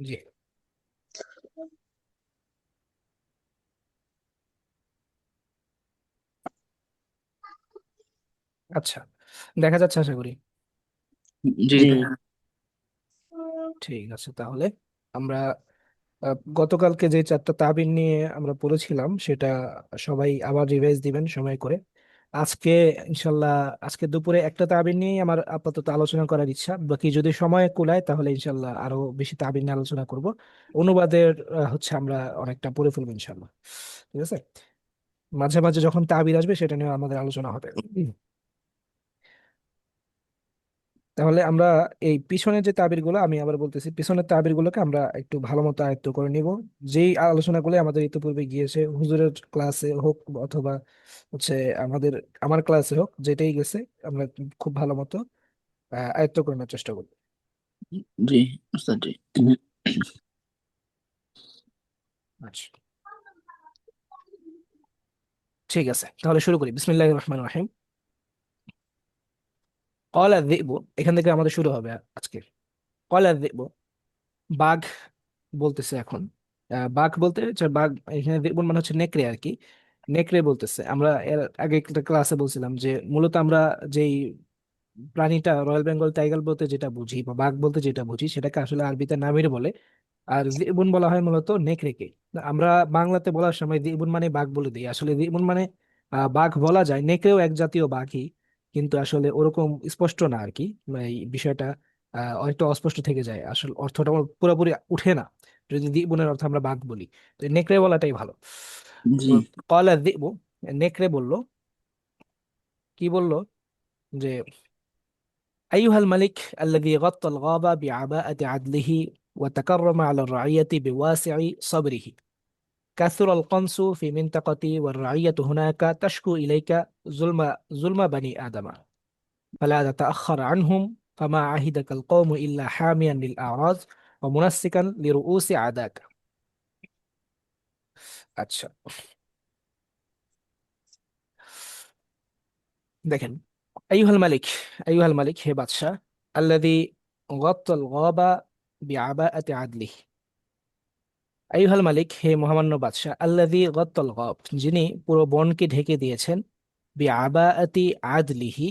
জি। আচ্ছা, দেখা যাচ্ছে আশা করি। জি জি। ঠিক আছে, তাহলে আমরা গতকালকে যে চারটা তাবিন নিয়ে আমরা পড়েছিলাম সেটা সবাই আবার রিভাইজ দিবেন সময় করে। আজকে ইনশাল্লাহ, আজকে দুপুরে একটা তাবিন নিয়ে আমার আপাতত আলোচনা করার ইচ্ছা, বাকি যদি সময় কুলায় তাহলে ইনশাল্লাহ আরো বেশি তাবিন নিয়ে আলোচনা করব। অনুবাদের হচ্ছে আমরা অনেকটা পড়ে ফেলবো ইনশাল্লাহ। ঠিক আছে, মাঝে মাঝে যখন তাবির আসবে সেটা নিয়ে আমাদের আলোচনা হবে। তাহলে আমরা এই পিছনের যে তাবির গুলো, আমি আবার বলতেছি, পিছনের তাবির গুলোকে আমরা একটু ভালো মতো আয়ত্ত করে নিব। যেই আলোচনাগুলো আমাদের ইতিপূর্বে গিয়েছে, হুজুরের ক্লাসে হোক অথবা হচ্ছে আমাদের আমার ক্লাসে হোক, যেটাই গেছে আমরা খুব ভালো মতো আয়ত্ত করে নেওয়ার চেষ্টা করব। জি উস্তাদ জি। আচ্ছা, ঠিক আছে, তাহলে শুরু করি। বিসমিল্লাহির রহমানির রহিম। ক্বালা যিবু, এখান থেকে আমাদের শুরু হবে আজকে। ক্বালা যিবু, বাঘ বলতেছে এখন। বাঘ বলতে হচ্ছে বাঘ, এখানে যিবুন মানে হচ্ছে নেকড়ে আর কি। নেকড়ে বলতেছে। আমরা এর আগে একটা ক্লাসে বলছিলাম যে মূলত আমরা যেই প্রাণীটা রয়্যাল বেঙ্গল টাইগার বলতে যেটা বুঝি বা বাঘ বলতে যেটা বুঝি সেটাকে আসলে আরবিতে নামির বলে। আর যিবুন বলা হয় মূলত নেকড়েকে। আমরা বাংলাতে বলার সময় যিবুন মানে বাঘ বলে দিই, আসলে যিবুন মানে বাঘ বলা যায়, নেকড়েও এক জাতীয় বাঘই, কিন্তু আসলে ওরকম স্পষ্ট না আর কি। এই বিষয়টা অনেকটা অস্পষ্ট থেকে যায়, আসলে অর্থটা পুরোপুরি উঠে না যদি যিবুনের অর্থ আমরা বাঘ বলি। তো নেকড়ে বলাটাই ভালো। তো জি কলা যিবু, নেকড়ে বলল, কি বলল, যে أيها الملك الذي غطى الغابة بعباءة عدله وتكرم على الرعية بواسع صبره، كثر القنص في منطقتي والرعية هناك تشكو إليك ظلم بني آدم، فلا تتأخر عنهم، فما عهدك القوم إلا حاميا للأعراض ومنسكا لرؤوس عداك। আচ্ছা, দেখেন। আইয়ুহাল মালিক, আইয়ুহাল মালিক, হে বাদশাহ। আল্লাযী গাত্তাল গাবা বিআবাআতি আদলিহি, আইয়ুহাল মালিক, হে মহামান্য বাদশাহ। আল্লাযী গাত্তাল গাব, যিনি পুরো বনকে ঢেকে দিয়েছেন। বিআবাআতি আদলিহি,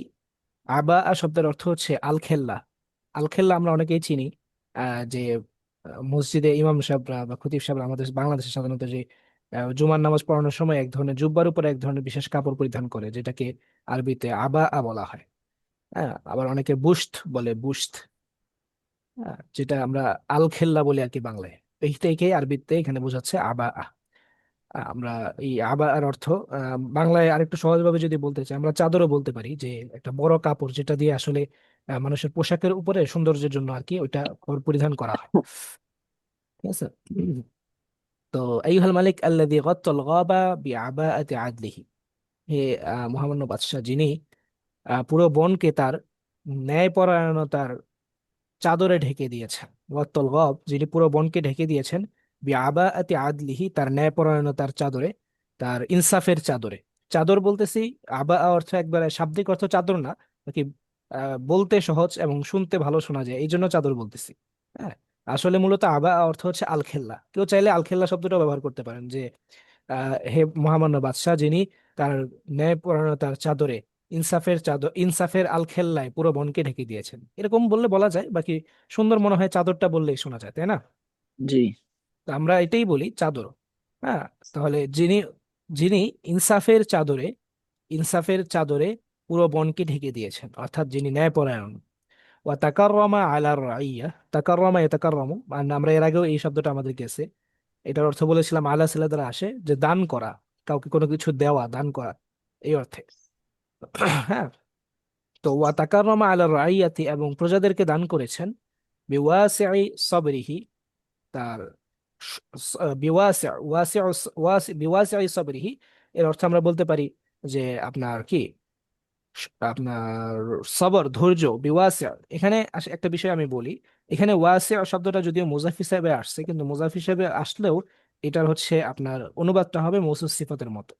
আবা শব্দের অর্থ হচ্ছে আলখেল্লা। আলখেল্লা আমরা অনেকেই চিনি, যে মসজিদে ইমাম সাহেবরা বা খতিব সাহেবরা আমাদের বাংলাদেশে সাধারণত যে জুমার নামাজ পড়ানোর সময় এক ধরনের জুব্বার উপর এক ধরনের বিশেষ কাপড় পরিধান করে, যেটাকে আরবিতে আবা বলা হয়। হ্যাঁ, আবার অনেকে বুশত বলে, বুশত। হ্যাঁ, যেটা আমরা আলখেল্লা বলি আর কি বাংলায়। এই থেকে আরবিতে এখানে বোঝাচ্ছে আবা। আমরা এই আবার অর্থ বাংলায় আরেকটু সহজভাবে যদি বলতে চাই, আমরা চাদরও বলতে পারি, যে একটা বড় কাপড় যেটা দিয়ে আসলে মানুষের পোশাকের উপরে সৌন্দর্যের জন্য আর কি ওইটা পরিধান করা হয়। ঠিক আছে। তো আইয়ুহাল মালিক আল্লাযী গাত্তাল গাবা বিআবাআতি আদলিহি, হে মহামান্য বাদশাহ, যিনি পুরো বনকে তার ন্যায়পরায়ণতার চাদরে ঢেকে দিয়েছেন। ওয়াত্তল গব, যিনি পুরো বনকে ঢেকে দিয়েছেন। বিআবাআতি আদলিহি, তার ন্যায়পরায়ণতার চাদরে, তার ইনসাফের চাদরে। চাদর বলতেছি, আবা অর্থ একবারে শাব্দিক অর্থ চাদর না, নাকি বলতে সহজ এবং শুনতে ভালো শোনা যায় এই জন্য চাদর বলতেছি। হ্যাঁ, আসলে মূলত আবা অর্থ হচ্ছে আলখেল্লা। কেউ চাইলে আলখেল্লা শব্দটা ব্যবহার করতে পারেন, যে হে মহামান্য বাদশাহ, যিনি তার ন্যায়পরায়ণতার চাদরে, ইনসাফের চাদর, ইনসাফের আলখেল্লায় পুরো বনকে ঢেকে দিয়েছেন, এরকম বললে বলা যায়। বাকি সুন্দর মনে হয় চাদরটা বললেই শোনা যায়, তাই না? জি তো আমরা এটাই বলি, চাদর। হ্যাঁ, তাহলে যিনি যিনি ইনসাফের চাদরে, ইনসাফের চাদরে পুরো বনকে ঢেকে দিয়েছেন, অর্থাৎ যিনি ন্যায়পরায়ণ। ওয়া তাকাররামা আলা রাইয়া, তাকাররামা ইয়াতাকাররামু, মানে আমরা এর আগেও এই শব্দটা আমাদের গেছে। এটার অর্থ বলেছিলাম আলা সিলা দ্বারা আসে, যে দান করা, কাউকে কোনো কিছু দেওয়া, দান করা, এই অর্থে। হ্যাঁ, তো ওয়া তাকাররামা আলা রাইয়াতি, এবং প্রজাদেরকে দান করেছেন। বিওয়াসিই সাবরিহি, তার বিওয়াসি, বিওয়াসিই সাবরিহি, এর অর্থ আমরা বলতে পারি যে আপনার কি, আপনার সবর, ধৈর্য, বিওয়াসিয়া। এখানে একটা বিষয় আমি বলি, এখানে ওয়াসিয়া শব্দটা যদিও মুজাফ হিসেবে আসছে, কিন্তু মুজাফ হিসেবে আসলেও এটার হচ্ছে আপনার অনুবাদটা হবে মৌসুফ সিফাতের মতো।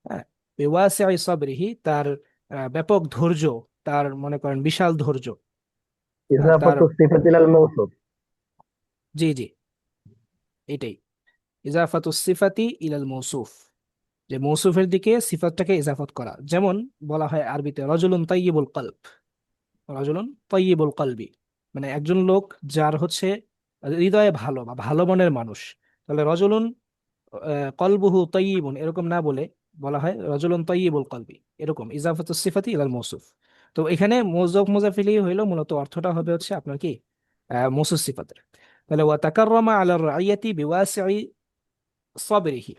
হ্যাঁ, বিওয়াসি'i সাবরিহি, তার ব্যাপক ধৈর্য, তার মনে করেন বিশাল ধৈর্য। তার, ইজাফাতু সিফাতিল আল মৌসুফ। জি জি, এটাই ইজাফাতু সিফাতি ইলাল মৌসুফ, যে মৌসুফের দিকে সিফাতটাকে ইজাফত করা। যেমন বলা হয় আরবিতে রজুলুন তাইয়িবুল কলব, রজুলুন তাইয়িবুল কলবি, মানে একজন লোক যার হচ্ছে হৃদয়ে ভালো বা ভালো মনের মানুষ। তাহলে রজুলুন কলবুহু তাইয়িবুন এরকম না বলে বলা হয় রজুলুন তাইয়িবুল কলবি, এরকম ইজাফাতুস সিফাতি ইলাল মৌসুফ। তো এখানে মুযযাফ মুযাফ ইলাইহি হইলো, মূলত অর্থটা হবে হচ্ছে আপনার কি মৌসুফ সিফাতের। তাহলে ওয়া তাকাররামা আলা রাইয়াতি বিওয়াসি'i সাবরিহি,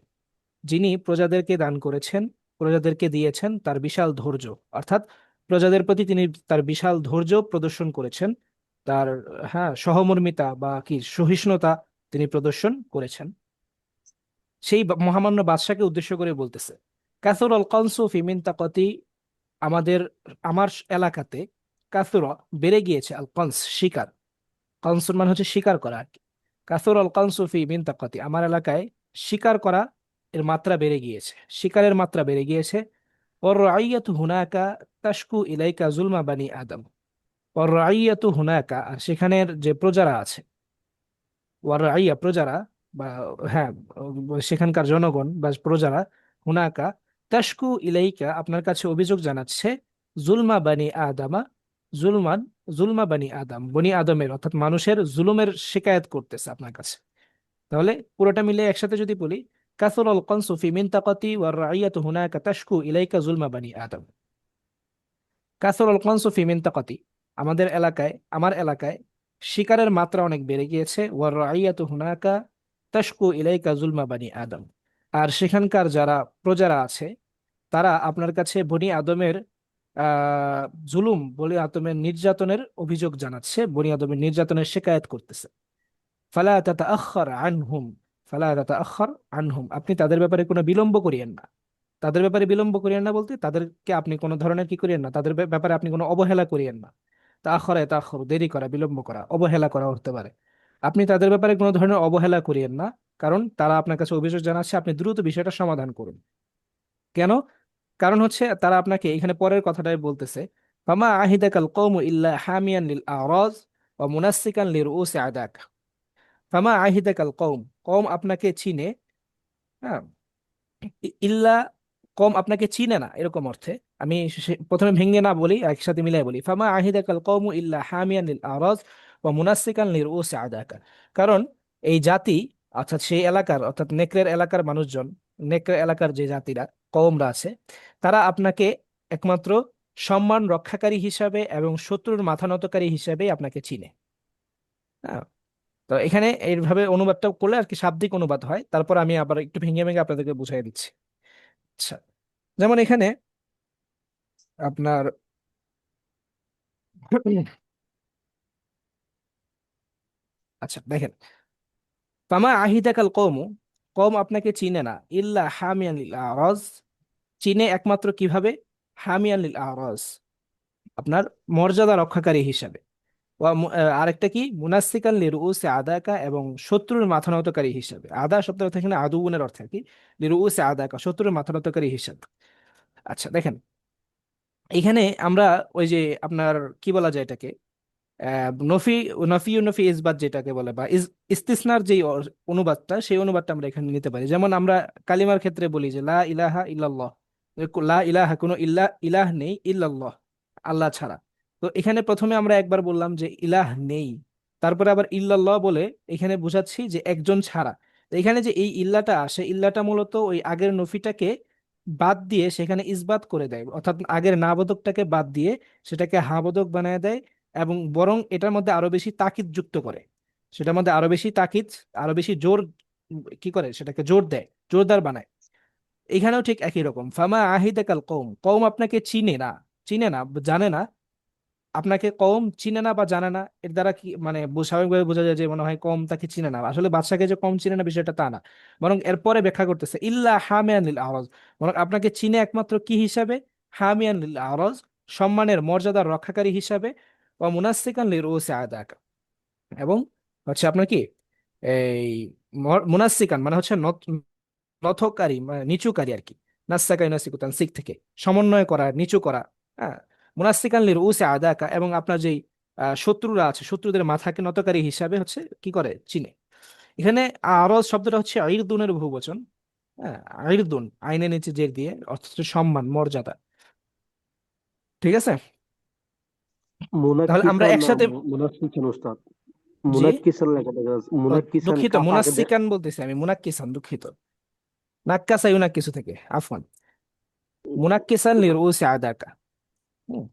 যিনি প্রজাদেরকে দান করেছেন, প্রজাদেরকে দিয়েছেন তার বিশাল ধৈর্য, অর্থাৎ প্রজাদের প্রতি তিনি তার বিশাল ধৈর্য প্রদর্শন করেছেন, তার হ্যাঁ সহমর্মিতা বা কি সহিষ্ণুতা তিনি প্রদর্শন করেছেন। সেই মহামান্য বাদশাকে উদ্দেশ্য করে বলতেছে, কাসুর আল কনসু ফি মিনতাকাতি, আমাদের আমার এলাকাতে, কাসুরা বেড়ে গিয়েছে, আল কনস শিকার, কনসুর মানে হচ্ছে শিকার করা আর কি। কাসুর আল কনসু ফি মিনতাকাতি, আমার এলাকায় শিকার করা এর মাত্রা বেড়ে গিয়েছে, শিকারের মাত্রা বেড়ে গিয়েছে। ওর রাইয়াতু হুনাকা তাশকু ইলাইকা জুলমা বানি আদম, ওর রাইয়াতু হুনাকা, আর সেখানের যে প্রজারা আছে, ওয়ার রাইয়া প্রজারা, বা হ্যাঁ সেখানকার জনগণ বা প্রজারা, হুনাকা তাশকু ইলাইকা আপনার কাছে অভিযোগ জানাচ্ছে, জুলমা বানি আদামা, জুলমান, জুলমা বানি আদম, বনি আদমের অর্থাৎ মানুষের জুলুমের শিকায়ত করতেছে আপনার কাছে। তাহলে পুরোটা মিলে একসাথে যদি বলি, কাসুরাল কনসু ফি মিনতাকাতি ওয়ার রাইয়াতু হুনাকা তাশকু ইলাইকা জুলমা বানি আদম। কাসুরাল কনসু ফি মিনতাকাতি, আমাদের এলাকায়, আমার এলাকায় শিকারের মাত্রা অনেক বেড়ে গিয়েছে। ওয়ার রাইয়াতু হুনাকা তাশকু ইলাইকা জুলমা বানি আদম, আর সেখানকার যারা প্রজারা আছে তারা আপনার কাছে বনি আদমের জুলুম, বনি আদমের নির্যাতনের অভিযোগ জানাচ্ছে, বনি আদমের নির্যাতনের শিকায়ত করতেছে। ফালা তাতাআখার আনহুম, ফালা তাতাআখার আনহুম, আপনি তাদের ব্যাপারে কোনো বিলম্ব করিয়েন না। তাদের ব্যাপারে বিলম্ব করিয়েন না বলতে তাদেরকে আপনি কোনো ধরনের কি করিয়েন না, তাদের ব্যাপারে আপনি কোনো অবহেলা করিয়েন না। তাআখারে তাআখারু, দেরি করা, বিলম্ব করা, অবহেলা করা হতে পারে। আপনি তাদের ব্যাপারে কোনো ধরনের অবহেলা করিয়েন না, কারণ তারা আপনার কাছে অভিযোগ জানাচ্ছে, আপনি দ্রুত বিষয়টা সমাধান করুন। কেন? কারণ হচ্ছে তারা আপনাকে এখানে পরের কথাটাই বলতেছে, ফামা আহিদাকাল কওমু ইল্লা হামিয়ান লিল আরাজ ওয়া মুনাসসিকান লিরুউসি আদাক। ফামা আহিদাকাল কওম, কওম আপনাকে চিনে, হ্যাঁ, ইল্লা, কম আপনাকে চিনে না এরকম অর্থে। আমি প্রথমে ভেঙে না বলি, একসাথে মিলাই বলি, ফামা আহিদাকাল কওমু ইল্লা হামিয়ান লিল আরাজ ওয়া মুনাসসিকান লিরুউসি আদাকা। কারণ এই জাতি, অর্থাৎ সেই এলাকার, অর্থাৎ নেকড়ের এলাকার মানুষজন, নেকড়ের এলাকার যে জাতিরা, কওমরা আছে, তারা আপনাকে একমাত্র সম্মান রক্ষাকারী হিসাবে এবং শত্রুর মাথা নতকারী হিসাবে আপনাকে চিনে। হ্যাঁ, তো এখানে এইভাবে অনুবাদটা করলে আর কি শাব্দিক অনুবাদ হয়, তারপর আমি আবার একটু ভেঙে ভেঙে আপনাদেরকে বুঝাই দিচ্ছি। আচ্ছা, যেমন এখানে আপনার আচ্ছা দেখেন, ফামা আহিদাকাল কওমু, কওম আপনাকে চিনে না, ইল্লা হামিয়ান লিল আরাজ, চিনে একমাত্র কিভাবে, হামিয়ান লিল আরাজ, আপনার মর্যাদা রক্ষাকারী হিসাবে। আরেকটা কি, মুনাসসিকান লিরুউসি আদাকা, এবং শত্রুর মাথা নতকারী হিসাবে। আদা শব্দের অর্থ এখানে আদুউনের অর্থ আর কি, লিরুউসি আদাকা, শত্রুর মাথা নতকারী হিসাবে। আচ্ছা দেখেন, এখানে আমরা ওই যে আপনার কি বলা যায় এটাকে, নফি, নফি নফি ইসবাত যেটাকে বলে, বা ইস্তিসনার যেই অনুবাদটা, সেই অনুবাদটা আমরা এখানে নিতে পারি। যেমন আমরা কালিমার ক্ষেত্রে বলি যে লা ইলাহা ইল্লাল্লাহ, লা ইলাহা, কোনো ইলাহ নেই, ইল্লাল্লাহ, আল্লাহ ছাড়া। তো এখানে প্রথমে আমরা একবার বললাম যে ইলাহ নেই, তারপরে আবার ইল্লাল্লাহ বলে এখানে বুঝাচ্ছি যে একজন ছাড়া। তো এখানে যে এই ইল্লাটা আসে, ইল্লাটা মূলত ওই আগের নফিটাকে বাদ দিয়ে সেখানে ইসবাত করে দেয়, অর্থাৎ আগের না বোধকটাকে বাদ দিয়ে সেটাকে হা বোধক বানায় দেয়, এবং বরং এটার মধ্যে আরো বেশি তাকিদ যুক্ত করে, সেটার মধ্যে আরো বেশি তাকিদ, আরো বেশি জোর কি করে, সেটাকে জোর দেয়, জোরদার বানায়। এখানেও ঠিক একই রকম, ফামা আহিদাকাল কওম, কওম আপনাকে চিনে না, চিনে না, জানে না, আপনাকে কওম চিনে না বা জানে না, এর দ্বারা কি মানে স্বাভাবিকভাবে বোঝা যায় যে মনে হয় কওম তাকে চিনে না। আসলে বাদশাকে যে কম চিনে না বিষয়টা তা না, বরং এরপরে ব্যাখ্যা করতেছে ইল্লা হামিয়ান লিল আরাজ, বরং আপনাকে চিনে একমাত্র কি হিসাবে, হামিয়ান লিল আরাজ, সম্মানের মর্যাদার রক্ষাকারী হিসাবে, ও মুনাসসিকান লিরুউসি আদাকা, এবং হচ্ছে আপনার কি এই মুনাসসিকান মানে হচ্ছে নথকারী, মানে নিচুকারী আর কি, নাসাকা ইউনাসিকু তানসিক থেকে সমন্বয় করা, নিচু করা। হ্যাঁ, মুনাসিকান লিরউসি আদাকা, এবং আপনার যেই শত্রুরা আছে, শত্রুদের মাথাকে নতকারী হিসাবে হচ্ছে কি করে, চিনে। এখানে আরজ শব্দটা হচ্ছে আইরদুনের বহুবচন। হ্যাঁ, আইরদুন, আইনের নিচে জের দিয়ে, অর্থ হচ্ছে সম্মান, মর্যাদা। ঠিক আছে, তাহলে আমরা মুনাক্কিসান না একসাথে। মুনাফিসান উস্তাদ, জি, মুনাক্কিসান লেখা দেখা যাচ্ছে, ও, মুনাক্কিসান দুঃখিত, কাফ আগে দেয়। মুনাসিকান বলতেছি আমি, মুনাক্কিসান, দুঃখিত। নাক্কাসা ইউনাক্কিসু থেকে, আফওয়ান। মুনাক্কিসান লিরউসি আদাকা। হুম,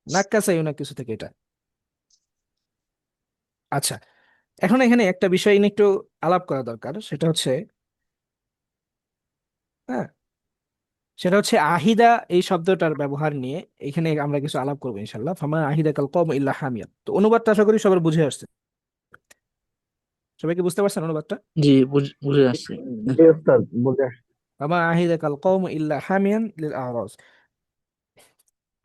নাক্কাসা ইউনাক্কিসু থেকে এটা। আচ্ছা, এখন এখানে একটা বিষয় নিয়ে একটু আলাপ করা দরকার, সেটা হচ্ছে, হ্যাঁ, সেটা হচ্ছে আহিদা এই শব্দটার ব্যবহার নিয়ে এখানে আমরা কিছু আলাপ করবো ইনশাল্লাহ। ফামা আহিদা কাল কওম ইল্লা হামিয়া, তো অনুবাদটা আশা করি সবার বুঝে আসছে। সবাই কি বুঝতে পারছেন অনুবাদটা? জি, বুঝে আসছে। জি ওস্তাদ, বুঝে আসছে। ফামা আহিদা কাল কওম ইল্লা হামিয়ান লিল আরাজ।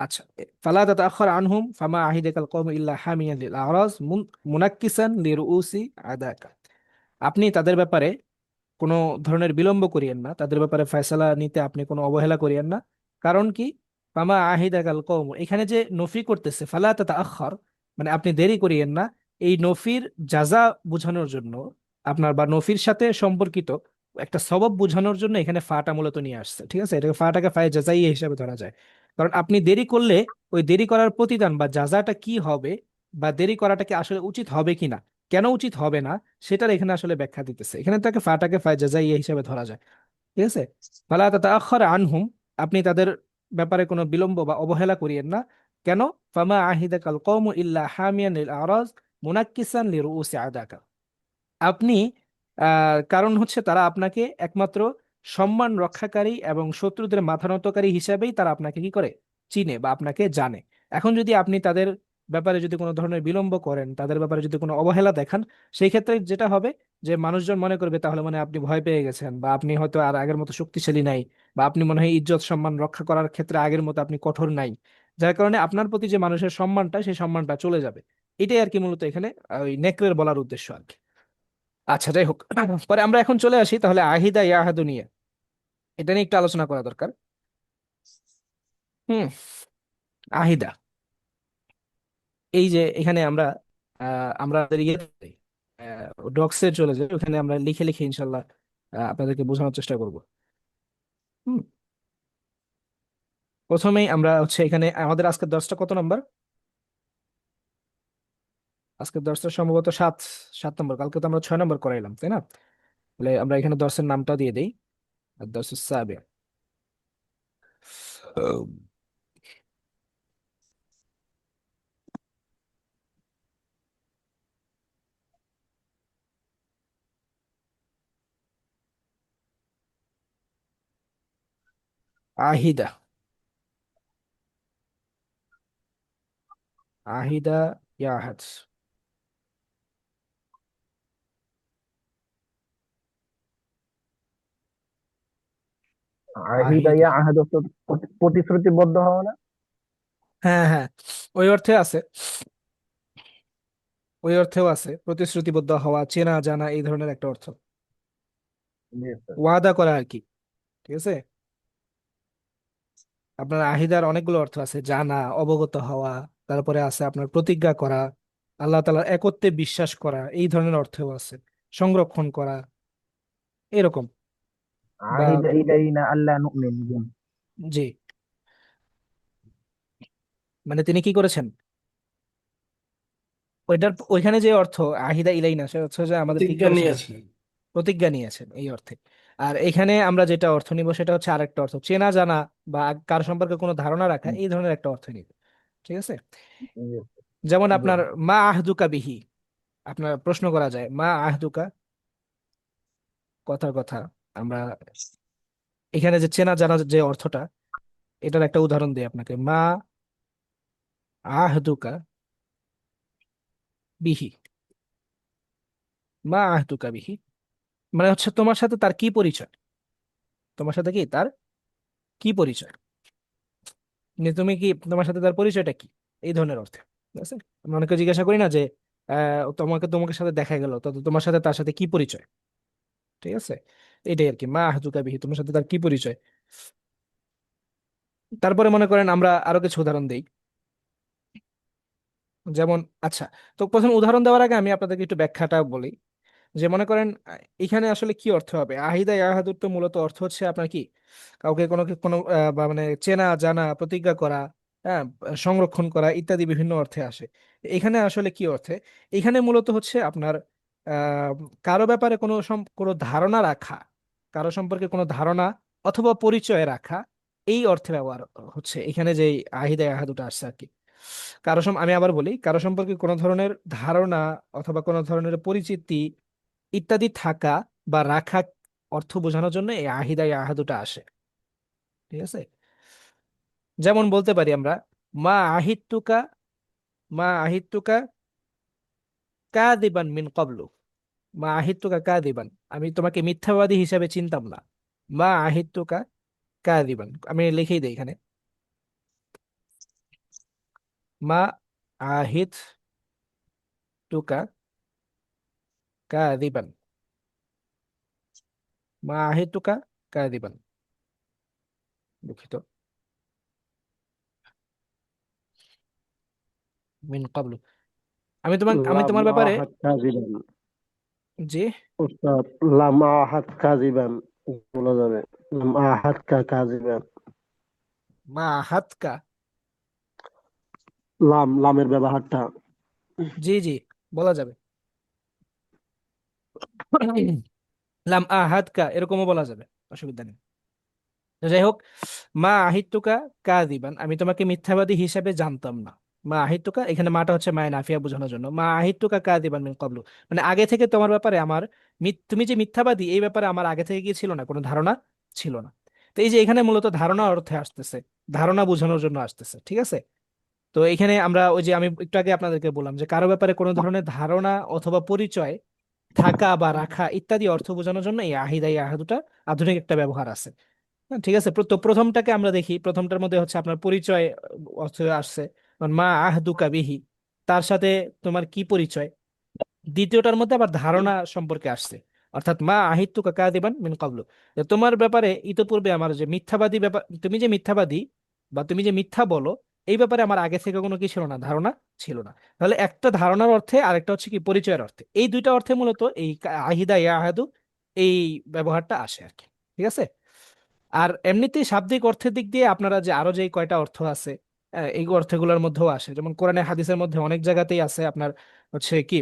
আচ্ছা, ফালা তাতাআখার আনহুম ফামা আহিদা কাল কওম ইল্লা হামিয়ান লিল আরাজ মুনাক্কিসান লিরুউসি আদাকা। আপনি তাদের ব্যাপারে কোনো ধরনের বিলম্ব করিয়েন না, তাদের ব্যাপারে ফয়সালা নিতে আপনি কোনো অবহেলা করিয়েন না। কারণ কি, ফামা আহিদা কাল কওম, এখানে যে নফি করতেছে ফালা তাতাআখার, মানে আপনি দেরি করিয়েন না, এই নফির জাযা বোঝানোর জন্য, আপনার বা নফির সাথে সম্পর্কিত একটা সবব বোঝানোর জন্য এখানে ফাটা মূলত নিয়ে আসছে। ঠিক আছে, এটাকে ফাটাকে ফায়ে জাযাই হিসাবে ধরা যায়। কারণ আপনি দেরি করলে ওই দেরি করার প্রতিদান বা জাযাটা কি হবে, বা দেরি করাটা কি আসলে উচিত হবে কিনা, কেন উচিত হবে না, সেটার এখানে আসলে ব্যাখ্যা দিতেছে। এখানে তাকে ফাটাকে ফায় জাযাইয়া হিসেবে ধরা যায়। ঠিক আছে, ফালা তাতাআখার আনহুম, আপনি তাদের ব্যাপারে কোনো বিলম্ব বা অবহেলা করিয়েন না। কেন? ফামা আহিদাকাল কওমু ইল্লা হামিয়ান লিল আরাজ মুনাক্কিসান লিরুউসি আদাকা। আপনি কারণ হচ্ছে তারা আপনাকে একমাত্র সম্মান রক্ষাকারী এবং শত্রুদের মাথা নতকারী হিসাবেই তারা আপনাকে কি করে, চিনে বা আপনাকে জানে। এখন যদি আপনি তাদের ব্যাপারে যদি কোনো ধরনের বিলম্ব করেন, তাদের ব্যাপারে যদি কোনো অবহেলা দেখান, সেই ক্ষেত্রে যেটা হবে যে মানুষজন মনে করবে তাহলে মানে আপনি ভয় পেয়ে গেছেন, বা আপনি হয়তো আর আগের মতো শক্তিশালী নাই, বা আপনি মনে হয় ইজ্জত সম্মান রক্ষা করার ক্ষেত্রে আগের মতো আপনি কঠোর নাই, যার কারণে আপনার প্রতি যে মানুষের সম্মানটা, সেই সম্মানটা চলে যাবে। এটাই আর কি মূলত এখানে ওই নেকড়ের বলার উদ্দেশ্য আর কি। আচ্ছা, যাই হোক, পরে আমরা এখন চলে আসি তাহলে আহিদা ইয়াহাদু নিয়ে। এটা নিয়ে একটু আলোচনা করা দরকার। হুম, আহিদা, এই যে এখানে আমরা আমাদের ইয়ে ডক্সে চলে যাই, ওখানে আমরা লিখে লিখে ইনশাল্লাহ আপনাদেরকে বোঝানোর চেষ্টা করব। হুম, প্রথমেই আমরা হচ্ছে এখানে আমাদের আজকের দশটা কত নম্বর? আজকের দশটা সম্ভবত সাত, 7 নম্বর। কালকে তো আমরা 6 নম্বর করাইলাম, তাই না? তাহলে আমরা এখানে দর্শের নামটা দিয়ে দিই, দর্শ সাবে। আহিদা, আহিদা ইয়াহাদ। আহিদা আহিদা, ইয়া আহাদ ওস্তাদ, প্রতিশ্রুতিবদ্ধ হওয়া না? হ্যাঁ হ্যাঁ, ওই অর্থে আছে, ওই অর্থেও আছে, প্রতিশ্রুতিবদ্ধ হওয়া, চেনা জানা, এই ধরনের একটা অর্থ, জি ওস্তাদ। ওয়াদা করা আর কি। ঠিক আছে, আপনার আহিদার অনেকগুলো অর্থ আছে, জানা, অবগত হওয়া, তারপরে আছে আপনার প্রতিজ্ঞা করা, আল্লাহ তাআলার একত্বে বিশ্বাস করা, এই ধরনের অর্থও আছে, সংরক্ষণ করা, এরকম। বা আহিদা ইলাইনা আল্লা নুমিন বিহি। জি, মানে তিনি কি করেছেন, ওইটার ওইখানে যে অর্থ আহিদা ইলাইনা, সে হচ্ছে যে আমাদের কি প্রতিজ্ঞা করেছেন, নিয়েছিলেন। প্রতিজ্ঞা নিয়েছেন এই অর্থে। আর এখানে আমরা যেটা অর্থ নিব সেটা হচ্ছে আরেকটা অর্থ, চেনা জানা বা কার সম্পর্কে কোনো ধারণা রাখা, এই ধরনের একটা অর্থ নিব। ঠিক আছে, জি ওস্তাদ। যেমন জি। আপনার মা আহদুকা বিহি, আপনার প্রশ্ন করা যায় মা আহদুকা, কথার কথা। আমরা এখানে যে চেনা জানা যে অর্থটা, এটার একটা উদাহরণ দিই আপনাকে, মা আহদুকা বিহি, মা আহদুকা বিহি, মানে হচ্ছে তোমার সাথে তার কি পরিচয়, তোমার সাথে কি তার কি পরিচয়, মানে তুমি কি, তোমার সাথে তার পরিচয়টা কি, এই ধরনের অর্থে। ঠিক আছে, আমরা অনেকে জিজ্ঞাসা করি না যে তোমাকে তোমাকে সাথে দেখা গেল, তো তোমার সাথে তার সাথে কি পরিচয়। ঠিক আছে, এটাই আর কি, মা আহাদুকা বিহি, তোমার সাথে তার কি পরিচয়। তারপরে মনে করেন আমরা আরো কিছু উদাহরণ দিই। যেমন আচ্ছা, তো প্রথম উদাহরণ দেওয়ার আগে আমি আপনাদেরকে একটু ব্যাখ্যাটা বলি। যে মনে করেন এখানে আসলে কি অর্থ হবে, আহিদা ইয়াহাদুর তো মূলত অর্থ হচ্ছে আপনার কি, কাউকে কোনো কোনো বা মানে চেনা জানা, প্রতিজ্ঞা করা, হ্যাঁ, সংরক্ষণ করা ইত্যাদি বিভিন্ন অর্থে আসে। এখানে আসলে কি অর্থে, এখানে মূলত হচ্ছে আপনার আহ কারো ব্যাপারে কোনো ধারণা রাখা, কারো সম্পর্কে কোনো ধারণা অথবা পরিচয় রাখা, এই অর্থে ব্যবহার হচ্ছে এখানে যে আহিদা ইয়াহাদুটা আসছে আর কি। আমি আবার বলি, কারো সম্পর্কে কোনো ধরনের ধারণা অথবা কোনো ধরনের পরিচিতি ইত্যাদি থাকা বা রাখা অর্থ বোঝানোর জন্য এই আহিদা এই আহাদুটা আসে। ঠিক আছে, যেমন বলতে পারি আমরা মা আহিত্তুকা, মা আহিত্তুকা কাযিবান মিন ক্বাবলু, মা আহিত্তুকা কাযিবান, আমি তোমাকে মিথ্যাবাদী হিসাবে চিনতাম না। মা আহিত্তুকা কাযিবান, আমি লিখেই দিই এখানে, মা আহিত্তুকা কাযিবান, মা আহিত্তুকা কাযিবান, দুঃখিত, মিন ক্বাবলু, আমি লাম তোমার ব্যাপারে, আহাদ কাযিবান। জি, উস্তাদ, লাম আহাদ কাযিবান বলা যাবে। লাম আহাদ কাযিবান। মা আহাতকা, লামের ব্যবহারটা। জি জি, বলা যাবে। লাম আহাদকা এরকমও বলা যাবে, অসুবিধা নেই। তো যাই হোক, মা আহিত্তুকা কাযিবান, আমি তোমাকে মিথ্যাবাদী হিসেবে জানতাম না। মা আহিত্তুকা, এখানে মাটা হচ্ছে মায়ে নাফিয়া বোঝানোর জন্য, মা আহিত্তুকা কাযিবান মিন ক্বাবলু, মানে আগে থেকে তোমার ব্যাপারে আমার তুমি যে মিথ্যাবাদী এই ব্যাপারে আমার আগে থেকে কি ছিল না, কোনো ধারণা ছিল না। তো এই যে এখানে মূলত ধারণা অর্থে আসতেছে, ধারণা বোঝানোর জন্য আসতেছে, ঠিক আছে। তো এখানে আমরা ওই যে আমি একটু আগে আপনাদেরকে বললাম যে কারো ব্যাপারে কোনো ধরনের ধারণা অথবা পরিচয় থাকা বা রাখা ইত্যাদি অর্থ বোঝানোর জন্য এই আহিদা এই আহাদুটা আধুনিক একটা ব্যবহার আছে। হ্যাঁ, ঠিক আছে, তো প্রথমটাকে আমরা দেখি, প্রথমটার মধ্যে হচ্ছে আপনার পরিচয় অর্থ আসছে, মানে মা আহদুকা বিহি, তার সাথে তোমার কি পরিচয়। দ্বিতীয়টার মধ্যে আবার ধারণা সম্পর্কে আসছে, অর্থাৎ মা আহিত্তুকা কাযিবান মিন ক্বাবলু, যে তোমার ব্যাপারে ইতপূর্বে আমার যে মিথ্যাবাদী ব্যাপার, তুমি যে মিথ্যাবাদী বা তুমি যে মিথ্যা বলো, এই ব্যাপারে আমার আগে থেকে কোনো কি ছিল না, ধারণা ছিল না। তাহলে একটা ধারণার অর্থে আরেকটা হচ্ছে কি পরিচয়ের অর্থে, এই দুইটা অর্থে মূলত এই আহিদা ইয়া আহাদু এই ব্যবহারটা আসে আর কি। ঠিক আছে, আর এমনিতেই শাব্দিক অর্থের দিক দিয়ে আপনারা যে আরো যে কয়টা অর্থ আছে, এই অর্থগুলোর মধ্যেও আসে, যেমন কোরআনে হাদিসের মধ্যে অনেক জায়গাতেই আছে আপনার হচ্ছে কি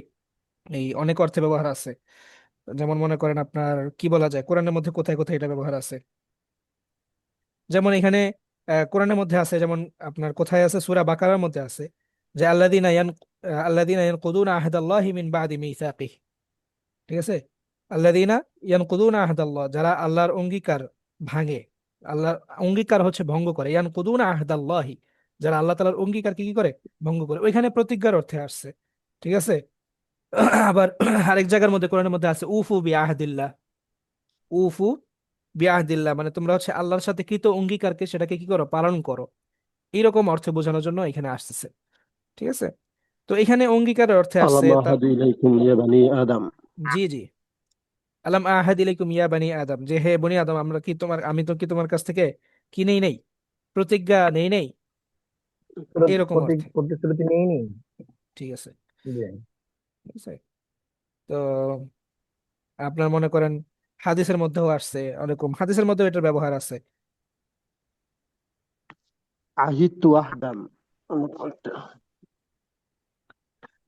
এই অনেক অর্থে ব্যবহার আছে। যেমন মনে করেন আপনার কি বলা যায়, কোরআনের মধ্যে কোথায় কোথায় এটা ব্যবহার আছে, যেমন এখানে কোরআনের মধ্যে আছে, যেমন আপনার কোথায় আছে, সূরা বাকারার মধ্যে আছে যে আল্লাযীনা ইয়ানকুদুনা আহদাল্লাহি মিন বাদি মিসাকিহি। ঠিক আছে, আল্লাযীনা ইয়ানকুদুনা আহদাল্লাহ, যারা আল্লাহর অঙ্গীকার ভাঙে, আল্লাহর অঙ্গীকার হচ্ছে ভঙ্গ করে, ইয়ানকুদুনা আহদাল্লাহি, যারা আল্লাহ তাআলার অঙ্গীকার কি কি করে, ভঙ্গ করে, ওইখানে প্রতিজ্ঞার অর্থে আসছে। ঠিক আছে, আবার আরেক জায়গার মধ্যে কোরআনের মধ্যে আছে উফু বিআহদিল্লাহ, উফু বিআহদিল্লাহ, মানে তোমরা হচ্ছে আল্লাহর সাথে কৃত অঙ্গীকারকে সেটাকে কি করো, পালন করো, এইরকম অর্থ বোঝানোর জন্য এখানে আসতেছে। ঠিক আছে, তো এখানে অঙ্গীকারের অর্থে আসছে আলাম তার, আহাদু ইলাইকুম ইয়া বানি আদম। জি জি, আলাম আহাদ ইলাইকুম ইয়া বানি আদম, যে হে বনি আদম, আমি তো কি তোমার কাছ থেকে কি নেই নেই, প্রতিজ্ঞা নেই নেই, এরকম অর্থে। প্রতিশ্রুতি নেইনি। ঠিক আছে, জি। ঠিক আছে। তো আপনার মনে করেন হাদিসের মধ্যেও আসছে, ওরকম হাদিসের মধ্যেও এটার ব্যবহার আছে। আহিতু আহদান।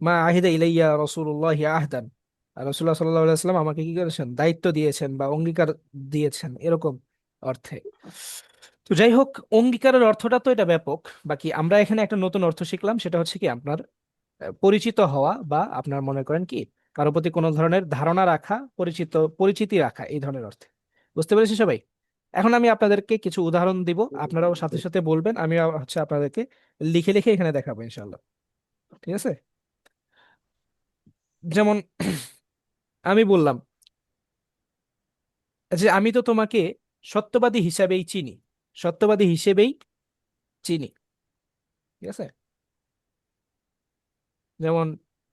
মা আহিদা ইলাইয়া রাসূলুল্লাহি আহদান, আর রাসূলুল্লাহ সাল্লাল্লাহু আলাইহি ওয়াসাল্লাম আমাকে কি করেছেন, দায়িত্ব দিয়েছেন বা অঙ্গীকার দিয়েছেন, এরকম অর্থে। তো যাই হোক, অঙ্গীকারের অর্থটা তো এটা ব্যাপক। বাকি আমরা এখানে একটা নতুন অর্থ শিখলাম, সেটা হচ্ছে কি আপনার পরিচিত হওয়া বা আপনার মনে করেন কি কারো প্রতি কোনো ধরনের ধারণা রাখা, পরিচিতি রাখা, এই ধরনের অর্থে। বুঝতে পেরেছি সবাই? এখন আমি আপনাদেরকে কিছু উদাহরণ দিব, আপনারাও সাথে সাথে বলবেন, আমি হচ্ছে আপনাদেরকে লিখে লিখে এখানে দেখাবো ইনশাল্লাহ। ঠিক আছে, যেমন আমি বললাম যে আমি তো তোমাকে সত্যবাদী হিসাবেই চিনি, সত্যবাদী হিসেবেই চিনি। ঠিক আছে, যেমন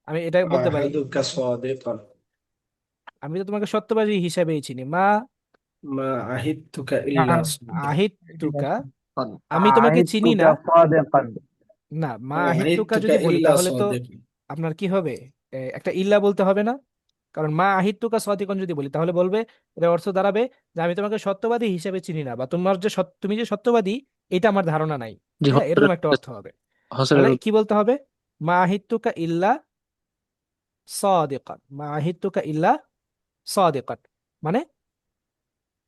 আমি এটা বলতে পারি, أعهدك صادقا. আমি তো তোমাকে সত্যবাদী হিসাবেই চিনি, মা মা আহিতুকা ইল্লা সাদিক। আহিতুকা, قد আমি তোমাকে চিনি না। আ'আহিদতুকা সাদিকান। না, মা মা আহিতুকা আহিতুকা যদি বলি ইল্লা তাহলে তো সাদিকান। আপনার কি হবে, একটা ইল্লা বলতে হবে না? কারণ মা আহিতুকা সাদিকান যদি বলি তাহলে বলবে, এর অর্থ দাঁড়াবে যে আমি তোমাকে সত্যবাদী হিসেবে চিনি না, বা তোমার যে তুমি যে সত্যবাদী এটা আমার ধারণা নাই। জি হ্যাঁ, এরকম একটা অর্থ হবে। তাহলে হসরের কি বলতে হবে? মা আহিতুকা ইল্লা সাদিকান, মা আহিতুকা ইল্লা সাদিকান, মানে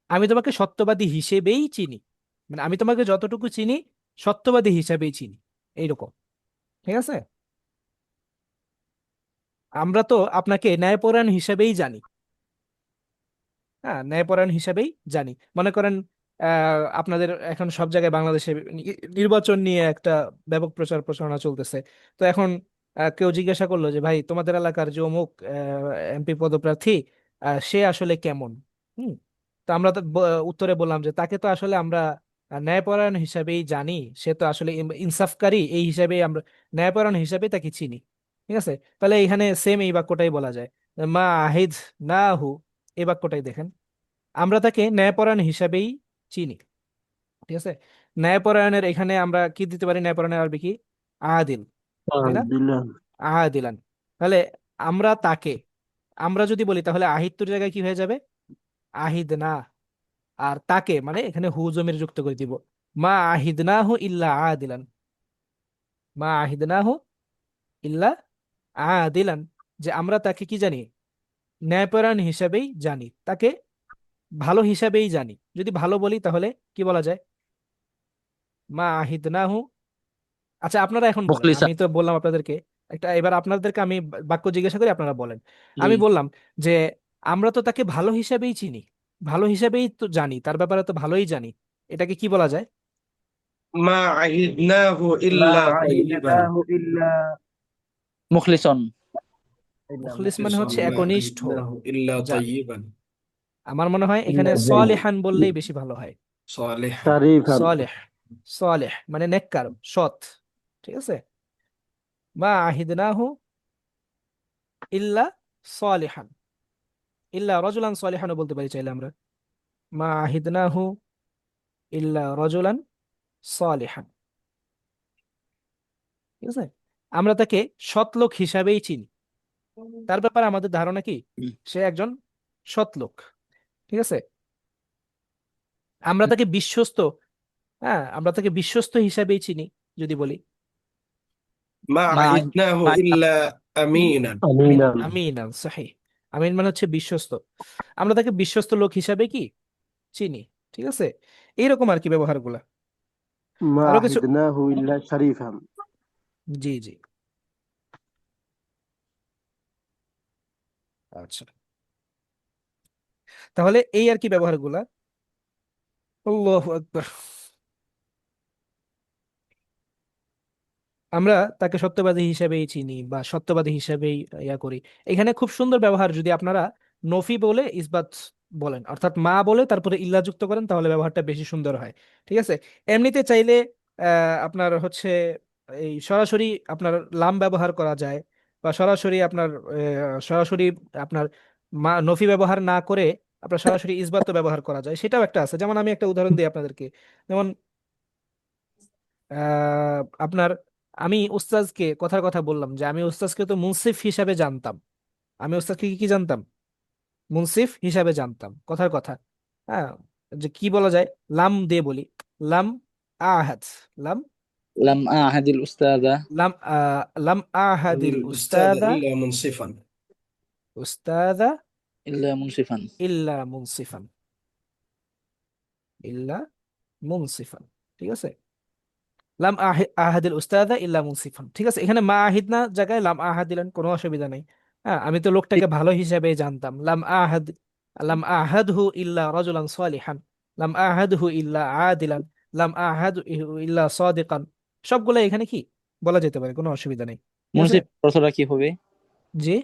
আমি তোমাকে সত্যবাদী হিসেবেই চিনি, মানে আমি তোমাকে যতটুকু চিনি সত্যবাদী হিসেবেই চিনি, এইরকম। ঠিক আছে? আমরা তো আপনাকে ন্যায়পরায়ণ হিসেবেই জানি। হ্যাঁ, ন্যায়পরায়ণ হিসেবেই জানি। মনে করেন আপনাদের এখন সব জায়গায় বাংলাদেশে নির্বাচন নিয়ে একটা ব্যাপক প্রচার প্রচারণা চলতেছে। তো এখন কেউ জিজ্ঞাসা করলো যে ভাই, তোমাদের এলাকার যে অমুক এমপি পদপ্রার্থী, সে আসলে কেমন? হুম। তো আমরা তো উত্তরে বললাম যে তাকে তো আসলে আমরা ন্যায়পরায়ণ হিসাবেই জানি, সে তো আসলে ইনসাফকারী, এই হিসাবেই আমরা ন্যায়পরায়ণ হিসাবেই তাকে চিনি। ঠিক আছে? তাহলে এখানে সেম এই বাক্যটাই বলা যায়, মা আহিদ না হু, এই বাক্যটাই দেখেন, আমরা তাকে ন্যায়পরায়ণ হিসাবেই চিনি। ঠিক আছে? ন্যায়পরায়ণের এখানে আমরা কি দিতে পারি? ন্যায়পরায়ণের আরবি কি? আদিল, তাই না? দিলাম। আদিলান। তাহলে আমরা তাকে, আমরা যদি বলি তাহলে আহিত্তুর জায়গায় কি হয়ে যাবে? আহিদ না। আর তাকে মানে এখানে হু জমির যুক্ত করে দিব, মা আহিদ না হু ইল্লা আদিলান, মা আহিদ না হু ইল্লা আদিলান, যে আমরা তাকে কি জানি? ন্যায়পরায়ণ হিসাবেই জানি, তাকে ভালো হিসাবেই জানি। যদি ভালো বলি তাহলে কি বলা যায়? মা আহিদনাহু। আচ্ছা, আপনারা এখন বলেন, মুখলিসা। আমি তো বললাম আপনাদেরকে একটা, এবার আপনাদেরকে আমি বাক্য জিজ্ঞাসা করি, আপনারা বলেন। জি। আমি বললাম যে আমরা তো তাকে ভালো হিসাবেই চিনি, ভালো হিসাবেই তো জানি, তার ব্যাপারে তো ভালোই জানি, এটাকে কি বলা যায়? মা আহিদনাহু মা ইল্লা তাইয়িবান। আ'হিদনাহু ইল্লা মুখলিসন। মুখলিস মানে মুখলিসান, হচ্ছে মা একনিষ্ঠ। আহিদনাহু ইল্লা যাক, তাইয়িবান। আমার মনে হয় এখানে ইল্লা জাইয়িদ। সলিহান বললেই বেশি ভালো হয়। সালিহান। শারিফান। সলেহ, সলেহ মানে নেককার, সৎ। ঠিক আছে? মা আহিদনাহু ইল্লা সলিহান, ইল্লা রজুলান সলিহানও বলতে পারি চাইলে আমরা। মা আহিদনাহু ইল্লা রজুলান সালিহান। ঠিক আছে? আমরা তাকে সৎ লোক হিসাবেই চিনি, তার ব্যাপারে আমাদের ধারণা কি? হুম। সে একজন সৎ লোক। ঠিক আছে? আমরা তাকে বিশ্বস্ত, হ্যাঁ, আমরা তাকে বিশ্বস্ত হিসাবেই চিনি যদি বলি। মা মা আহিদনাহু মা ইল্লা আমিনান। আমিনান। আমিনান সহিহ। আমিন মানে হচ্ছে বিশ্বস্ত, আমরা তাকে বিশ্বস্ত লোক হিসাবে কি চিনি। ঠিক আছে? এইরকম আর কি ব্যবহারগুলা। মা আরো কিছু? আহিদনাহু ইল্লা শারিফান। জি জি। আচ্ছা, তাহলে এই আর কি ব্যবহারগুলা। আল্লাহু আকবার। আমরা তাকে সত্যবাদী হিসেবেই চিনি বা সত্যবাদী হিসেবেই ইয়া করি। এখানে খুব সুন্দর ব্যবহার, যদি আপনারা নফি বলে ইসবাত বলেন, অর্থাৎ মা বলে তারপরে ইল্লা যুক্ত করেন, তাহলে ব্যবহারটা বেশি সুন্দর হয়। ঠিক আছে? এমনিতে চাইলে আপনার হচ্ছে এই সরাসরি আপনার লাম ব্যবহার করা যায়, বা সরাসরি আপনার সরাসরি আপনার মা নফি ব্যবহার না করে আপনার সরাসরি ইসবাত ব্যবহার করা যায়, সেটাও একটা আছে। যেমন আমি একটা উদাহরণ দিই আপনাদেরকে। যেমন আপনার, আমি উস্তাজকে কথার কথা বললাম যে আমি উস্তাজকে তো মুনসিফ হিসাবে জানতাম, আমি উস্তাদকে কি কি জানতাম? মুনসিফ হিসাবে জানতাম, কথার কথা। হ্যাঁ, যে কি বলা যায়? লাম দিয়ে বলি, লাম আহাদ, লাম লাম আহাদিল উস্তাদা লাম আহাদিল الأستاذ উস্তাদা, إلا منصفا. উস্তাদা ইল্লা মুনসিফান। ইল্লা মুনসিফান, ইল্লা মুনসিফান। ঠিক আছে? লাম আহাদিল উস্তাদা ইল্লা মুনসিফান। ঠিক আছে? এখানে মা আহিদ না জায়গায় লাম আহাদ দিলেন, কোনো অসুবিধা নেই। হ্যাঁ, আমি তো লোকটাকে ভালো হিসেবে জানতাম। লাম আহাদহু ইল্লা রাজুলান সালিহান, লাম আহাদহু ইল্লা আদিলান, লাম আহাদহু ইল্লা সাদিকান। সবগুলো এখানে কি বলা যেতে পারে, কোনো অসুবিধা নেই। ঠিক আছে? মুনসিফ অর্থটা কি হবে? জি,